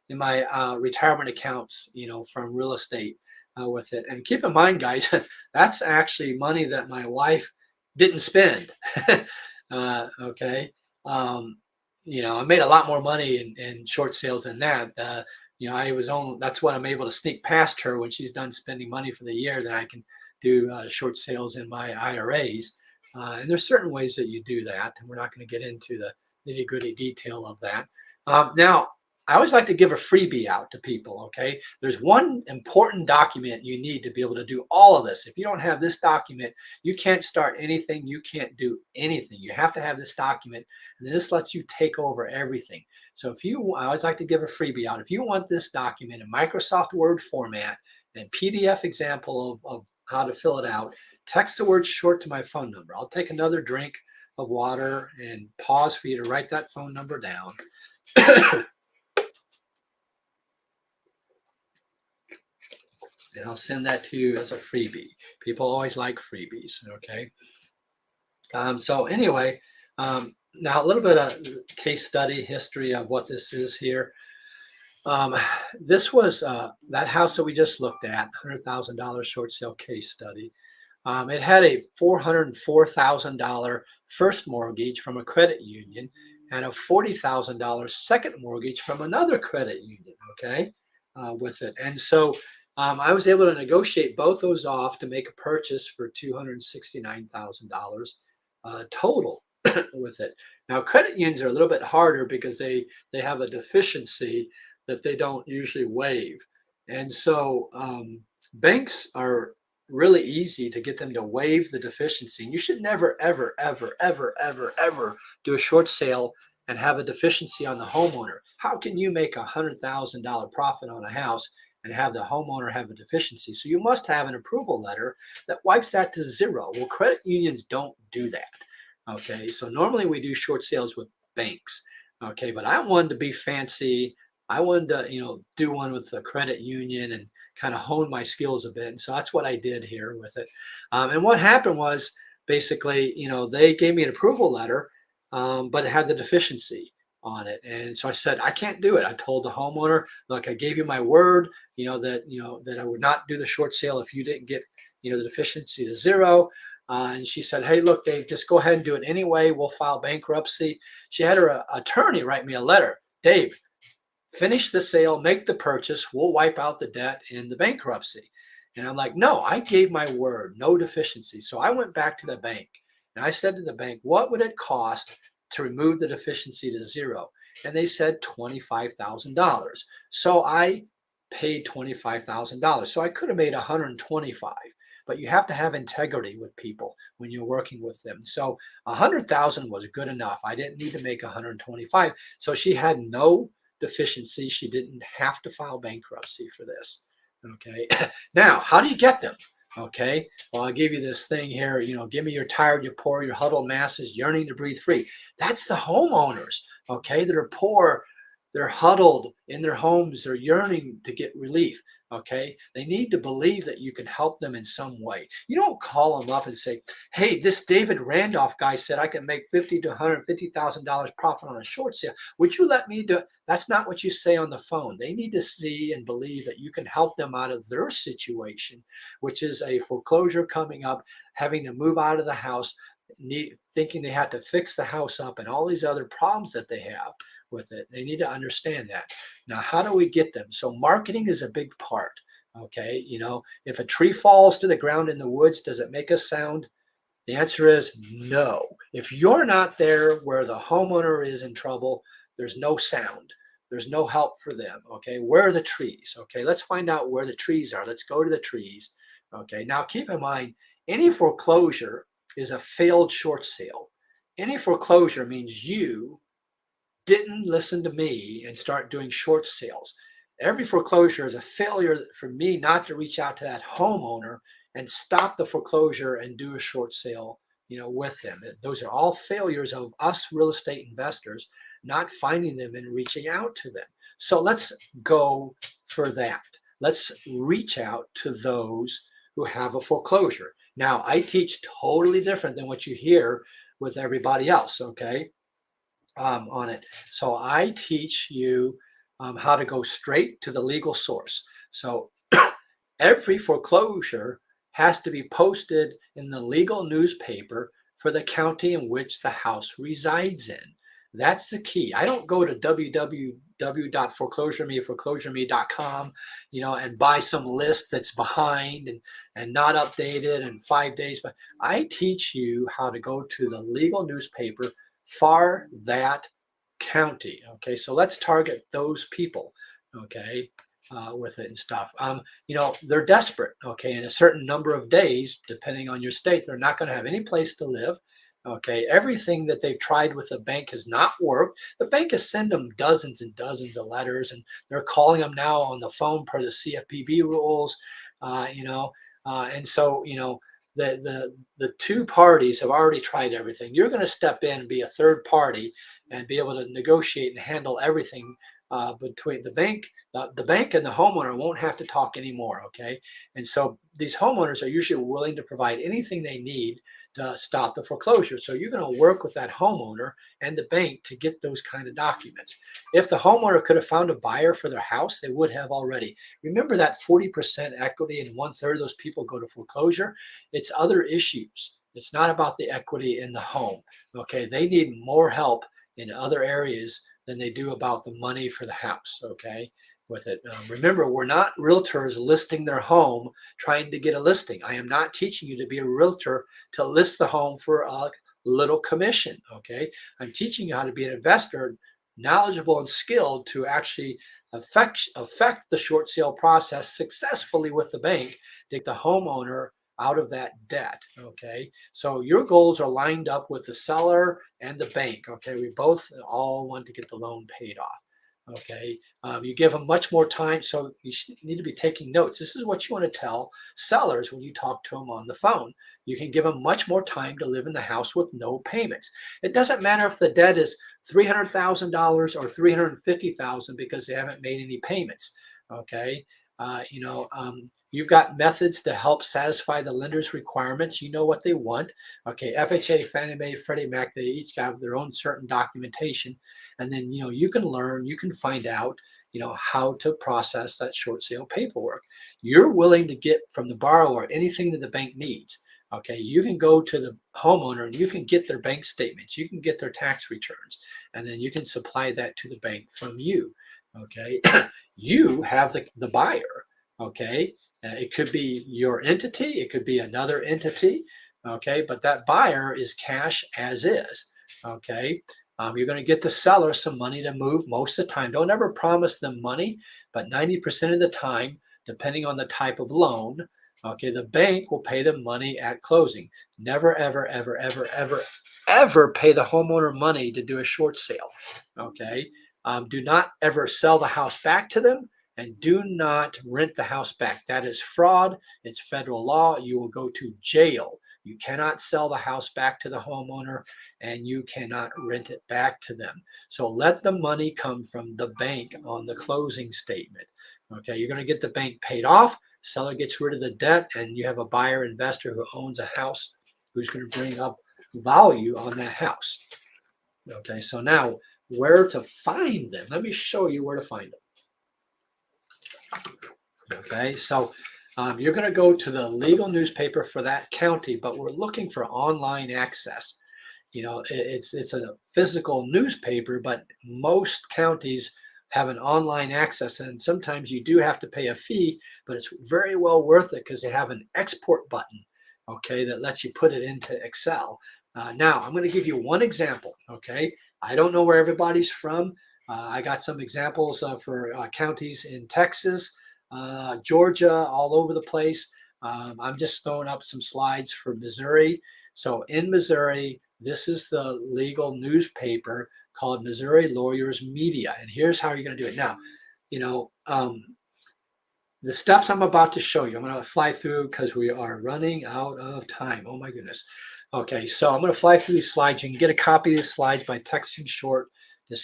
Speaker 2: in my retirement accounts, from real estate with it. And keep in mind, guys, that's actually money that my wife didn't spend. Okay. I made a lot more money in short sales than that. That's what I'm able to sneak past her when she's done spending money for the year, that I can do short sales in my IRAs. And there's certain ways that you do that, and we're not going to get into the nitty gritty detail of that. Now, I always like to give a freebie out to people. Okay, there's one important document you need to be able to do all of this. If you don't have this document, you can't start anything. You can't do anything. You have to have this document, and this lets you take over everything. So I always like to give a freebie out. If you want this document in Microsoft Word format and PDF example of how to fill it out, text the word short to my phone number. I'll take another drink of water and pause for you to write that phone number down. And I'll send that to you as a freebie. People always like freebies. Okay. So anyway, now a little bit of case study history of what this is here. This was that house that we just looked at, $100,000 short sale case study. It had a $404,000 first mortgage from a credit union and a $40,000 second mortgage from another credit union. Okay, with it. And so I was able to negotiate both those off to make a purchase for $269,000 total with it. Now, credit unions are a little bit harder because they have a deficiency that they don't usually waive. And so banks are really easy to get them to waive the deficiency. And you should never, ever, ever, ever, ever, ever do a short sale and have a deficiency on the homeowner. How can you make $100,000 profit on a house and have the homeowner have a deficiency? So you must have an approval letter that wipes that to zero. Well, credit unions don't do that. Okay, so normally we do short sales with banks. Okay, but I wanted to be fancy. I wanted to, do one with the credit union and kind of hone my skills a bit. And so that's what I did here with it. And what happened was basically, they gave me an approval letter, but it had the deficiency on it. And so I said, I can't do it. I told the homeowner, look, I gave you my word, that I would not do the short sale if you didn't get, the deficiency to zero. And she said, hey, look, Dave, just go ahead and do it anyway. We'll file bankruptcy. She had her attorney write me a letter. Dave, finish the sale, make the purchase. We'll wipe out the debt in the bankruptcy. And I'm like, no, I gave my word, no deficiency. So I went back to the bank and I said to the bank, what would it cost to remove the deficiency to zero? And they said $25,000. So I paid $25,000. So I could have made $125,000. but you have to have integrity with people when you're working with them. So 100,000 was good enough. I didn't need to make 125. So she had no deficiency. She didn't have to file bankruptcy for this. Okay. Now, how do you get them? Okay. Well, I'll give you this thing here. Give me your tired, your poor, your huddled masses yearning to breathe free. That's the homeowners. Okay. That are poor. They're huddled in their homes. They're yearning to get relief. Okay. They need to believe that you can help them in some way. You don't call them up and say, hey, this David Randolph guy said I can make $50,000 to $150,000 profit on a short sale. Would you let me do it? That's not what you say on the phone. They need to see and believe that you can help them out of their situation, which is a foreclosure coming up, having to move out of the house, thinking they have to fix the house up and all these other problems that they have with it. They need to understand that. Now, how do we get them? So marketing is a big part. Okay. If a tree falls to the ground in the woods, does it make a sound? The answer is no. If you're not there where the homeowner is in trouble, there's no sound. There's no help for them. Okay. Where are the trees? Okay. Let's find out where the trees are. Let's go to the trees. Okay. Now keep in mind, any foreclosure is a failed short sale. Any foreclosure means you didn't listen to me and start doing short sales. Every foreclosure is a failure for me not to reach out to that homeowner and stop the foreclosure and do a short sale, with them. Those are all failures of us real estate investors not finding them and reaching out to them. So let's go for that. Let's reach out to those who have a foreclosure. Now, I teach totally different than what you hear with everybody else, okay? On it. So I teach you how to go straight to the legal source. So every foreclosure has to be posted in the legal newspaper for the county in which the house resides in. That's the key. I don't go to www.foreclosureme.com, and buy some list that's behind and not updated in 5 days. But I teach you how to go to the legal newspaper for that county. Okay, so let's target those people. Okay, with it and stuff. They're desperate. Okay, in a certain number of days, depending on your state, they're not going to have any place to live. Okay, everything that they've tried with the bank has not worked. The bank has sent them dozens and dozens of letters, and they're calling them now on the phone per the CFPB rules. And so the two parties have already tried everything. You're going to step in and be a third party and be able to negotiate and handle everything between the bank. The bank and the homeowner won't have to talk anymore. Okay, and so these homeowners are usually willing to provide anything they need to stop the foreclosure. So you're going to work with that homeowner and the bank to get those kind of documents. If the homeowner could have found a buyer for their house, they would have already. Remember that 40% equity and 1/3 of those people go to foreclosure. It's other issues. It's not about the equity in the home. Okay, they need more help in other areas than they do about the money for the house. Okay, with it. Remember, we're not realtors listing their home trying to get a listing. I am not teaching you to be a realtor to list the home for a little commission. Okay, I'm teaching you how to be an investor, knowledgeable and skilled to actually affect the short sale process successfully with the bank to get the homeowner out of that debt. Okay, so your goals are lined up with the seller and the bank. Okay, we both all want to get the loan paid off. Okay, you give them much more time, so you need to be taking notes. This is what you want to tell sellers when you talk to them on the phone. You can give them much more time to live in the house with no payments. It doesn't matter if the debt is $300,000 or $350,000 because they haven't made any payments. Okay, you've got methods to help satisfy the lender's requirements. You know what they want. Okay, FHA, Fannie Mae, Freddie Mac, they each have their own certain documentation. And then, you can learn, you can find out, how to process that short sale paperwork. You're willing to get from the borrower anything that the bank needs. Okay, you can go to the homeowner and you can get their bank statements, you can get their tax returns, and then you can supply that to the bank from you. Okay, you have the buyer. Okay, it could be your entity, it could be another entity. Okay, but that buyer is cash as is. Okay, you're going to get the seller some money to move most of the time. Don't ever promise them money, but 90% of the time, depending on the type of loan, Okay, the bank will pay them money at closing. Never, ever, ever, ever, ever, ever pay the homeowner money to do a short sale. Okay, do not ever sell the house back to them, and do not rent the house back. That is fraud. It's federal law. You will go to jail. You cannot sell the house back to the homeowner, and you cannot rent it back to them. So let the money come from the bank on the closing statement. Okay, you're going to get the bank paid off. Seller gets rid of the debt, and you have a buyer investor who owns a house who's going to bring up value on that house. Okay, so now where to find them? Let me show you where to find them. Okay, so you're going to go to the legal newspaper for that county, but we're looking for online access. It's a physical newspaper, but most counties have an online access, and sometimes you do have to pay a fee, but it's very well worth it because they have an export button, okay, that lets you put it into Excel. Now, I'm going to give you one example, okay? I don't know where everybody's from. I got some examples for counties in Texas, Georgia, all over the place. I'm just throwing up some slides for Missouri. So in Missouri, this is the legal newspaper called Missouri Lawyers Media. And here's how you're going to do it. Now, the steps I'm about to show you, I'm going to fly through because we are running out of time. Oh my goodness. Okay, so I'm going to fly through these slides. You can get a copy of these slides by texting short to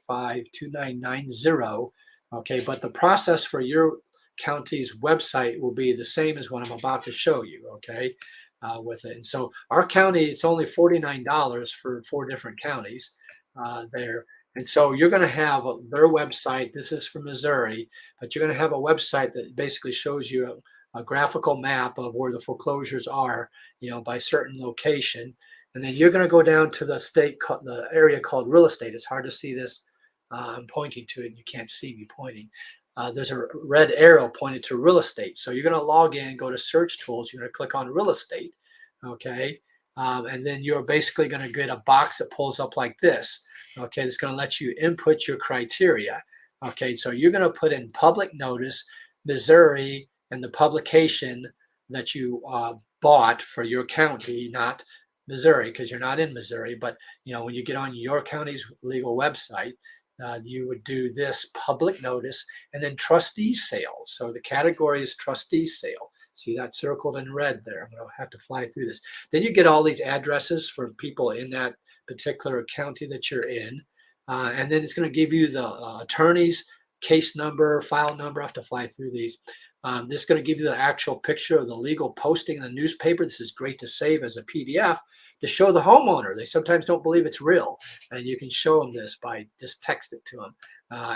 Speaker 2: 636-685-2990. Okay, but the process for your county's website will be the same as what I'm about to show you, okay, with it. And so our county, it's only $49 for 4 different counties there. And so you're going to have their website. This is for Missouri, but you're going to have a website that basically shows you a graphical map of where the foreclosures are, by certain location. And then you're going to go down to the area called real estate. It's hard to see this. I'm pointing to it and you can't see me pointing. There's a red arrow pointed to real estate. So you're going to log in, go to search tools. You're going to click on real estate. Okay. And then you're basically going to get a box that pulls up like this. Okay. It's going to let you input your criteria. Okay. So you're going to put in public notice, Missouri, and the publication that you bought for your county, not Missouri, because you're not in Missouri. But, when you get on your county's legal website, you would do this public notice and then trustee sale. So the category is trustee sale. See that circled in red there? I'm going to have to fly through this. Then you get all these addresses for people in that particular county that you're in. And then it's going to give you the attorney's case number, file number. I have to fly through these. This is going to give you the actual picture of the legal posting in the newspaper. This is great to save as a PDF to show the homeowner. They sometimes don't believe it's real. And you can show them this by just text it to them.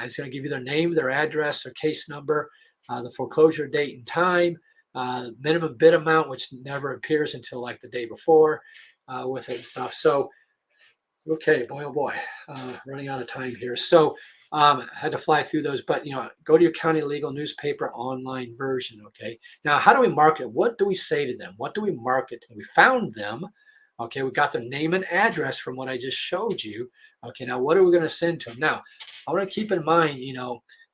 Speaker 2: It's going to give you their name, their address, their case number, the foreclosure date and time, minimum bid amount, which never appears until like the day before with it and stuff. So, okay, boy, oh boy, running out of time here. So had to fly through those, but go to your county legal newspaper online version. Okay. Now, how do we market it? What do we say to them? What do we market to them? We found them. Okay. We got their name and address from what I just showed you. Okay. Now, what are we going to send to them? Now, I want to keep in mind,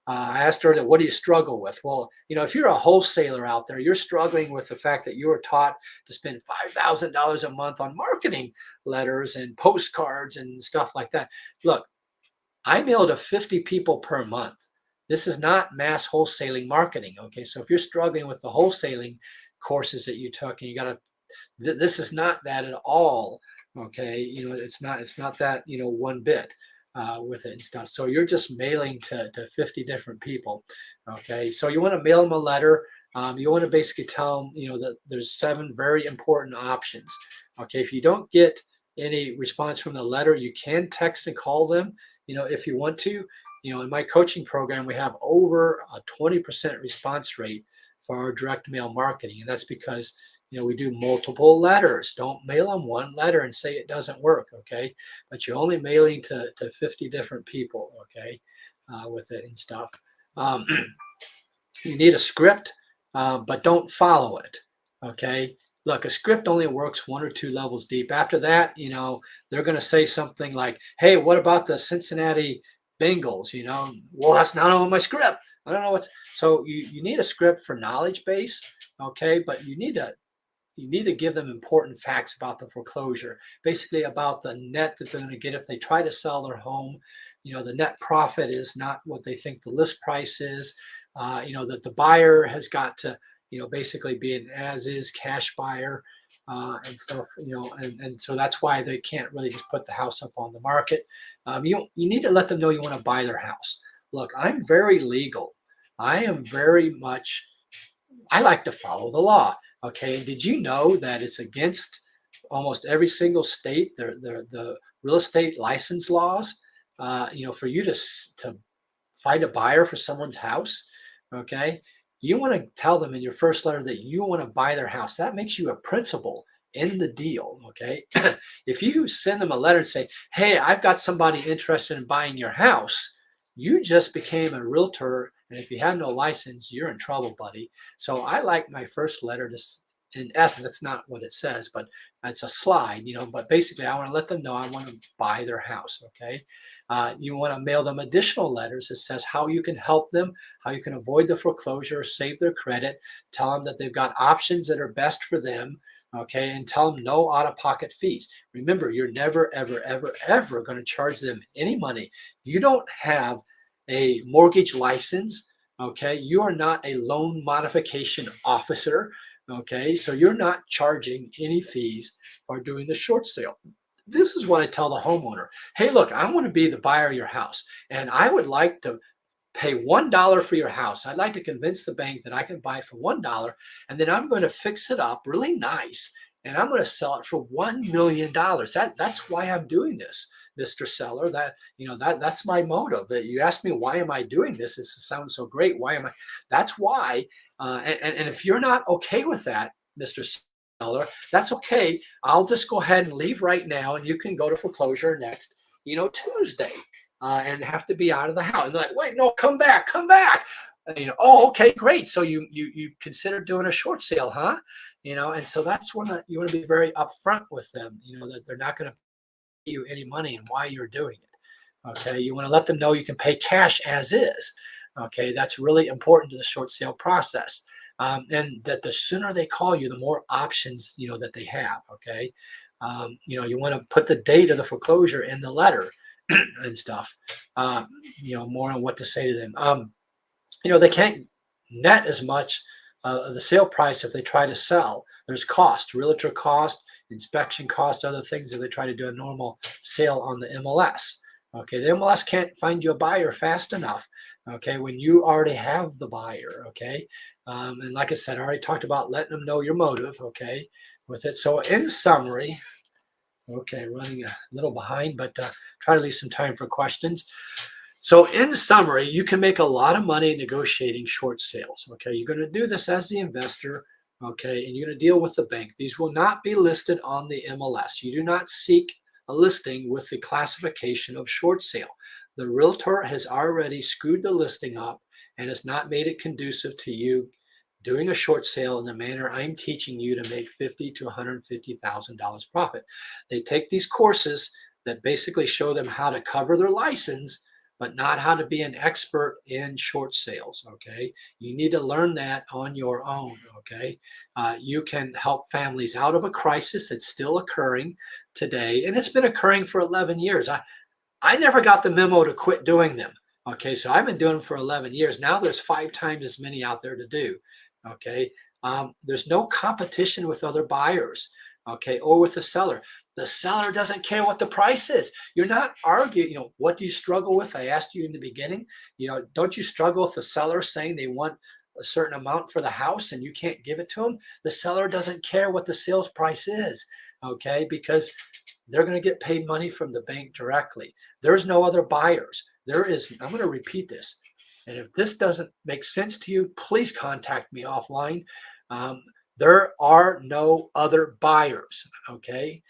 Speaker 2: I asked her that, what do you struggle with? Well, if you're a wholesaler out there, you're struggling with the fact that you were taught to spend $5,000 a month on marketing letters and postcards and stuff like that. Look, I mail to 50 people per month. This is not mass wholesaling marketing. Okay. So if you're struggling with the wholesaling courses that you took and you got to, this is not that at all. Okay. It's not that, one bit with it and stuff. So you're just mailing to 50 different people. Okay. So you want to mail them a letter. You want to basically tell them, that there's 7 very important options. Okay. If you don't get any response from the letter, you can text and call them. If you want to, in my coaching program, we have over a 20% response rate for our direct mail marketing. And that's because, we do multiple letters. Don't mail them one letter and say it doesn't work. Okay. But you're only mailing to 50 different people. Okay. With it and stuff. You need a script, but don't follow it. Okay. Look, a script only works 1 or 2 levels deep. After that, they're going to say something like, hey, what about the Cincinnati Bengals? Well, that's not on my script. I don't know what. So you need a script for knowledge base, okay? But you need to give them important facts about the foreclosure, basically about the net that they're going to get if they try to sell their home. The net profit is not what they think the list price is. That the buyer has got to, basically be an as-is cash buyer and stuff. And so that's why they can't really just put the house up on the market. You need to let them know you want to buy their house. Look, I'm very legal. I am very much I like to follow the law. Okay. And did you know that it's against almost every single state, the real estate license laws, for you to find a buyer for someone's house? Okay. You want to tell them in your first letter that you want to buy their house. That makes you a principal in the deal. Okay. If you send them a letter and say, hey, I've got somebody interested in buying your house, you just became a realtor. And if you have no license, you're in trouble, buddy. So I like my first letter to, in essence, that's not what it says, but it's a slide, but basically I want to let them know I want to buy their house. Okay. You want to mail them additional letters that says how you can help them, how you can avoid the foreclosure, save their credit, tell them that they've got options that are best for them. Okay. And tell them no out-of-pocket fees. Remember, you're never, ever, ever, ever going to charge them any money. You don't have a mortgage license. Okay. You are not a loan modification officer. Okay. So you're not charging any fees for doing the short sale. This is what I tell the homeowner. Hey, look, I want to be the buyer of your house, and I would like to pay $1 for your house. I'd like to convince the bank that I can buy it for $1, and then I'm going to fix it up really nice, and I'm going to sell it for $1 million. That's why I'm doing this, Mr. Seller. That's my motive. That you asked me, why am I doing this? This sounds so great. Why am I? That's why. And if you're not okay with that, Mr. Seller, that's okay. I'll just go ahead and leave right now, and you can go to foreclosure next, Tuesday, and have to be out of the house. And they're like, wait, no, come back, come back. Oh, okay, great. So you consider doing a short sale, huh? And so that's when you want to be very upfront with them. That they're not going to pay you any money and why you're doing it. Okay, you want to let them know you can pay cash as is. Okay, that's really important to the short sale process. And that the sooner they call you, the more options that they have. Okay, you want to put the date of the foreclosure in the letter and stuff. More on what to say to them. They can't net as much of the sale price if they try to sell. There's cost, realtor cost, inspection cost, other things if they try to do a normal sale on the MLS. Okay, the MLS can't find you a buyer fast enough. Okay, when you already have the buyer. Okay, and like I said, I already talked about letting them know your motive. Okay, with it. So in summary, okay, running a little behind, but try to leave some time for questions. So in summary, you can make a lot of money negotiating short sales. Okay, you're going to do this as the investor. Okay, and you're going to deal with the bank. These will not be listed on the MLS. You do not seek a listing with the classification of short sale. The realtor has already screwed the listing up and has not made it conducive to you doing a short sale in the manner I'm teaching you to make $50,000 to $150,000 profit. They take these courses that basically show them how to cover their license, but not how to be an expert in short sales. Okay, you need to learn that on your own. Okay, you can help families out of a crisis that's still occurring today, and it's been occurring for 11 years. I never got the memo to quit doing them. Okay, so I've been doing them for 11 years. Now there's 5 times as many out there to do. Okay, there's no competition with other buyers. Okay, or with the seller. The seller doesn't care what the price is. You're not arguing. What do you struggle with? I asked you in the beginning. Don't you struggle with the seller saying they want a certain amount for the house and you can't give it to them? The seller doesn't care what the sales price is. Okay, because they're going to get paid money from the bank directly. There's no other buyers. I'm going to repeat this. And if this doesn't make sense to you, please contact me offline. There are no other buyers. Okay.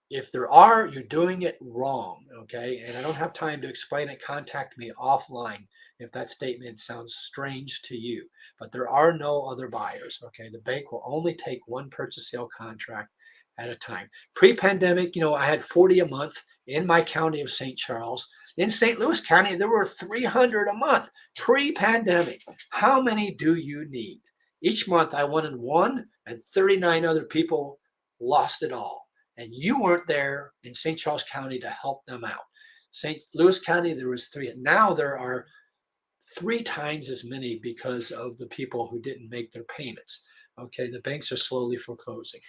Speaker 2: If there are, you're doing it wrong. Okay. And I don't have time to explain it. Contact me offline if that statement sounds strange to you. But there are no other buyers. Okay. The bank will only take one purchase sale contract at a time. Pre-pandemic, I had 40 a month in my county of St. Charles. In St. Louis County, there were 300 a month pre-pandemic. How many do you need? Each month I wanted one, and 39 other people lost it all. And you weren't there in St. Charles County to help them out. St. Louis County, there was 3. Now there are 3 times as many because of the people who didn't make their payments. Okay, the banks are slowly foreclosing.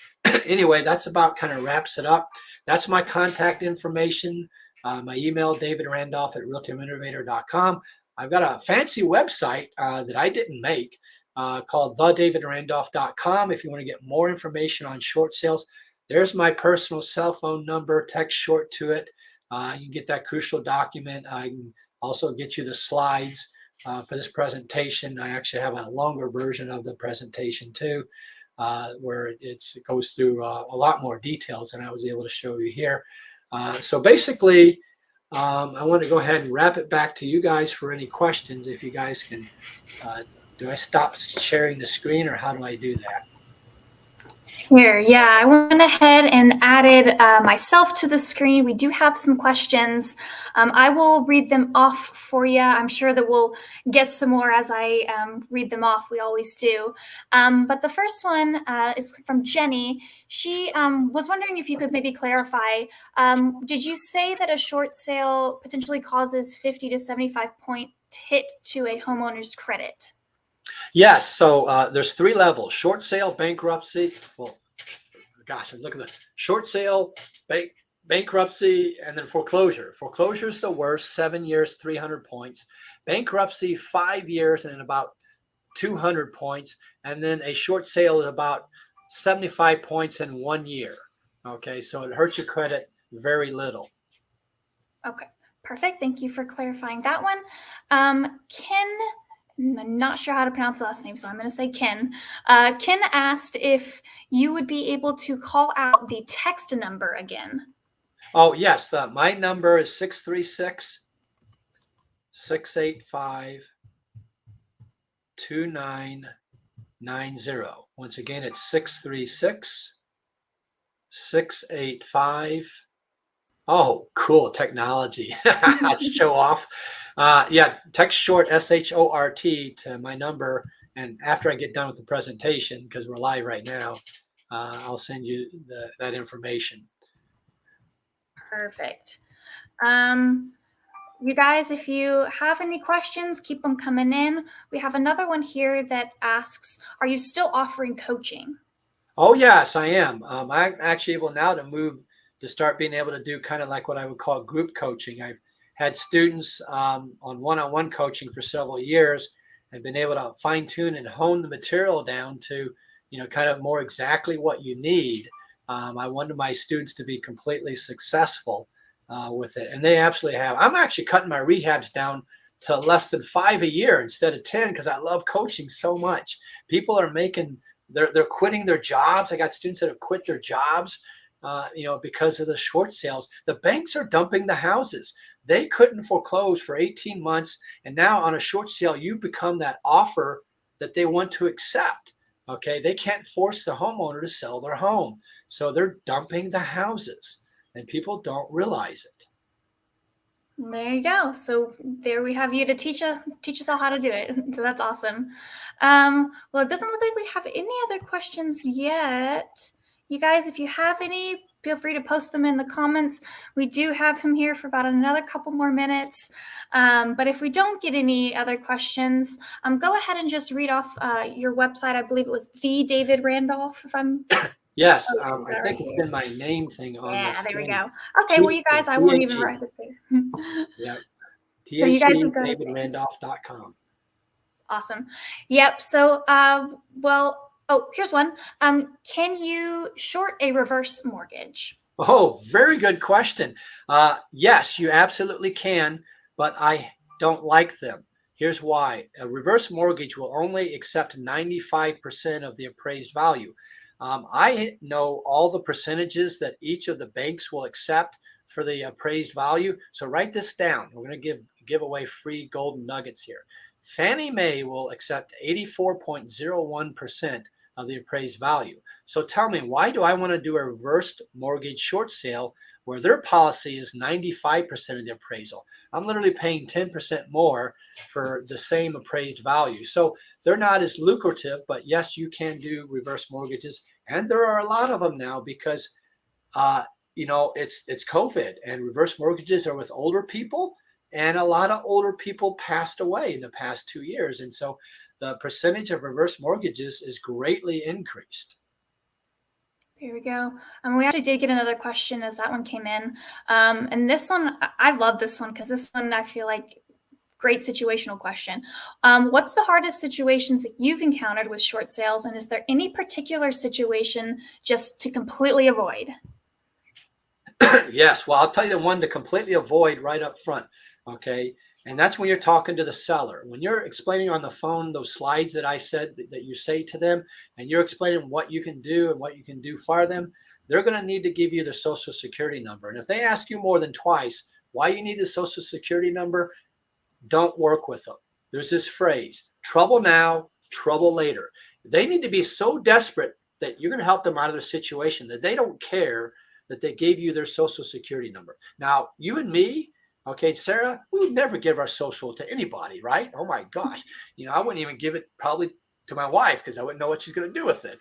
Speaker 2: Anyway, that's about kind of wraps it up. That's my contact information. My email, davidrandolph@realtyinnovator.com. I've got a fancy website that I didn't make called thedavidrandolph.com. If you want to get more information on short sales, there's my personal cell phone number. Text short to it. You can get that crucial document. I can also get you the slides for this presentation. I actually have a longer version of the presentation too, where it goes through a lot more details than I was able to show you here. So basically, I want to go ahead and wrap it back to you guys for any questions. If you guys can, do I stop sharing the screen, or how do I do that?
Speaker 1: Here, yeah, I went ahead and added myself to the screen. We do have some questions. I will read them off for you. I'm sure that we'll get some more as I read them off. We always do. But the first one is from Jenny. She was wondering if you could maybe clarify. Did you say that a short sale potentially causes 50 to 75 point hit to a homeowner's credit?
Speaker 2: Yes. So there's 3 levels: short sale, bankruptcy. Well, gosh, look at the short sale, bankruptcy, and then foreclosure. Foreclosure is the worst, 7 years, 300 points. Bankruptcy, 5 years and about 200 points. And then a short sale is about 75 points in 1 year. Okay, so it hurts your credit very little.
Speaker 1: Okay, perfect. Thank you for clarifying that one. Ken, I'm not sure how to pronounce the last name, so I'm going to say Ken. Ken asked if you would be able to call out the text number again.
Speaker 2: Oh, yes. My number is 636-685-2990. Once again, it's 636-685. Oh, cool technology. Show off. Yeah, text short SHORT to my number. And after I get done with the presentation, because we're live right now, I'll send you that information.
Speaker 1: Perfect. You guys, if you have any questions, keep them coming in. We have another one here that asks, are you still offering coaching?
Speaker 2: Oh, yes, I am. I'm actually able now to start being able to do kind of like what I would call group coaching. I've had students on one-on-one coaching for several years and been able to fine tune and hone the material down to, kind of more exactly what you need. I wanted my students to be completely successful with it, and they absolutely have. I'm actually cutting my rehabs down to less than 5 a year instead of 10 because I love coaching so much. People are they're quitting their jobs. I got students that have quit their jobs, because of the short sales. The banks are dumping the houses. They couldn't foreclose for 18 months. And now on a short sale, you become that offer that they want to accept. Okay. They can't force the homeowner to sell their home. So they're dumping the houses, and people don't realize it.
Speaker 1: There you go. So there we have you to teach us all how to do it. So that's awesome. Well, it doesn't look like we have any other questions yet. You guys, if you have any, feel free to post them in the comments. We do have him here for about another couple more minutes. But if we don't get any other questions, go ahead and just read off your website. I believe it was The David Randolph, if I'm...
Speaker 2: Yes, I think it's in my name thing on
Speaker 1: Yeah,
Speaker 2: the
Speaker 1: there we
Speaker 2: screen.
Speaker 1: go. Okay, well, you guys, I won't even write it there.
Speaker 2: Yep.
Speaker 1: So you guys have got it.
Speaker 2: davidrandolph.com.
Speaker 1: Awesome. Yep. So, here's one. Can you short a reverse mortgage?
Speaker 2: Oh, very good question. Yes, you absolutely can, but I don't like them. Here's why. A reverse mortgage will only accept 95% of the appraised value. I know all the percentages that each of the banks will accept for the appraised value. So write this down. We're going to give away free golden nuggets here. Fannie Mae will accept 84.01% of the appraised value. So tell me, why do I want to do a reversed mortgage short sale where their policy is 95% of the appraisal? I'm literally paying 10% more for the same appraised value. So they're not as lucrative, but yes, you can do reverse mortgages. And there are a lot of them now because, it's COVID, and reverse mortgages are with older people. And a lot of older people passed away in the past 2 years. And so the percentage of reverse mortgages is greatly increased.
Speaker 1: Here we go. We actually did get another question as that one came in. And this one, I love this one because this one I feel like great situational question. What's the hardest situations that you've encountered with short sales? And is there any particular situation just to completely avoid?
Speaker 2: Yes. Well, I'll tell you the one to completely avoid right up front. Okay. And that's when you're talking to the seller. When you're explaining on the phone those slides that I said that you say to them, and you're explaining what you can do and what you can do for them, they're going to need to give you their social security number. And if they ask you more than twice why you need the social security number, don't work with them. There's this phrase, trouble now, trouble later. They need to be so desperate that you're going to help them out of their situation that they don't care that they gave you their social security number. Now, you and me, okay, Sarah, we would never give our social to anybody, right? Oh my gosh. I wouldn't even give it probably to my wife because I wouldn't know what she's going to do with it.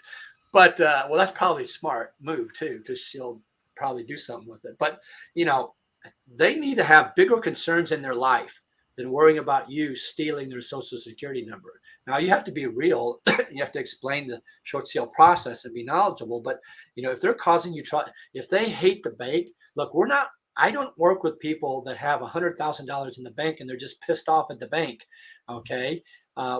Speaker 2: But, well, that's probably a smart move too, because she'll probably do something with it. But, they need to have bigger concerns in their life than worrying about you stealing their social security number. Now, you have to be real. You have to explain the short sale process and be knowledgeable. But, if they're causing you trouble, if they hate the bank, look, I don't work with people that have $100,000 in the bank and they're just pissed off at the bank, okay,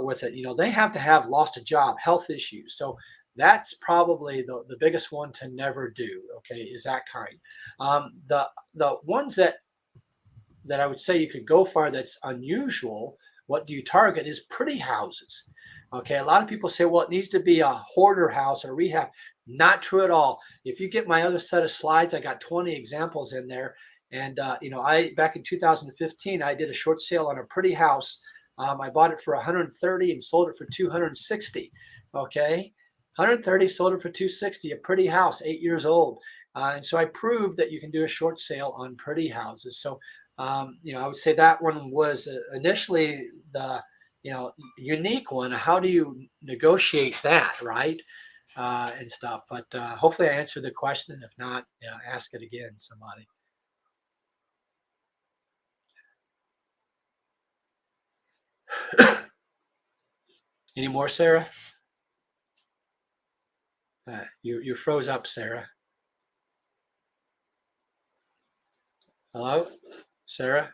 Speaker 2: with it. They have to have lost a job, health issues. So that's probably the biggest one to never do, okay, is that kind. The ones that I would say you could go for that's unusual, what do you target, is pretty houses. Okay, a lot of people say, well, it needs to be a hoarder house or rehab. Not true at all. If you get my other set of slides, I got 20 examples in there. And, back in 2015, I did a short sale on a pretty house. I bought it for 130 and sold it for 260. Okay, 130, sold it for 260, a pretty house, 8 years old. And so I proved that you can do a short sale on pretty houses. So I would say that one was initially the, unique one. How do you negotiate that, right? And stuff. But hopefully I answered the question. If not, ask it again, somebody. Any more, Sarah? You froze up, Sarah. Hello, Sarah?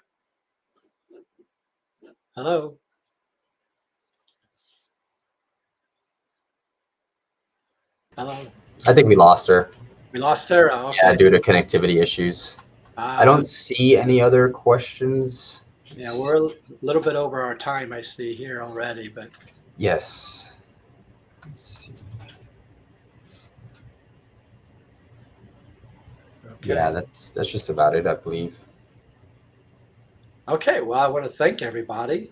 Speaker 2: Hello? Hello?
Speaker 3: I think we lost her.
Speaker 2: We lost Sarah. Okay.
Speaker 3: Yeah, due to connectivity issues. I don't see any other questions.
Speaker 2: Yeah, we're a little bit over our time, I see here already, but
Speaker 3: yes. Let's see. Okay. Yeah, that's just about it, I believe.
Speaker 2: Okay, well, I want to thank everybody.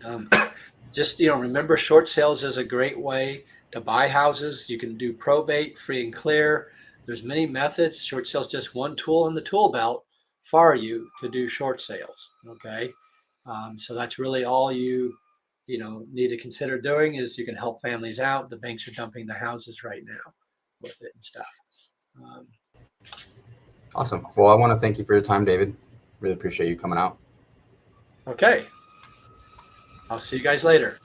Speaker 2: Just, remember, short sales is a great way to buy houses. You can do probate, free and clear. There's many methods. Short sales just one tool in the tool belt for you to do short sales. Okay, so that's really all you need to consider doing is you can help families out. The banks are dumping the houses right now with it and stuff.
Speaker 3: Awesome. Well, I want to thank you for your time, David. Really appreciate you coming out.
Speaker 2: Okay. I'll see you guys later.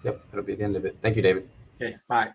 Speaker 3: Yep, that'll be the end of it. Thank you, David.
Speaker 2: Okay, bye.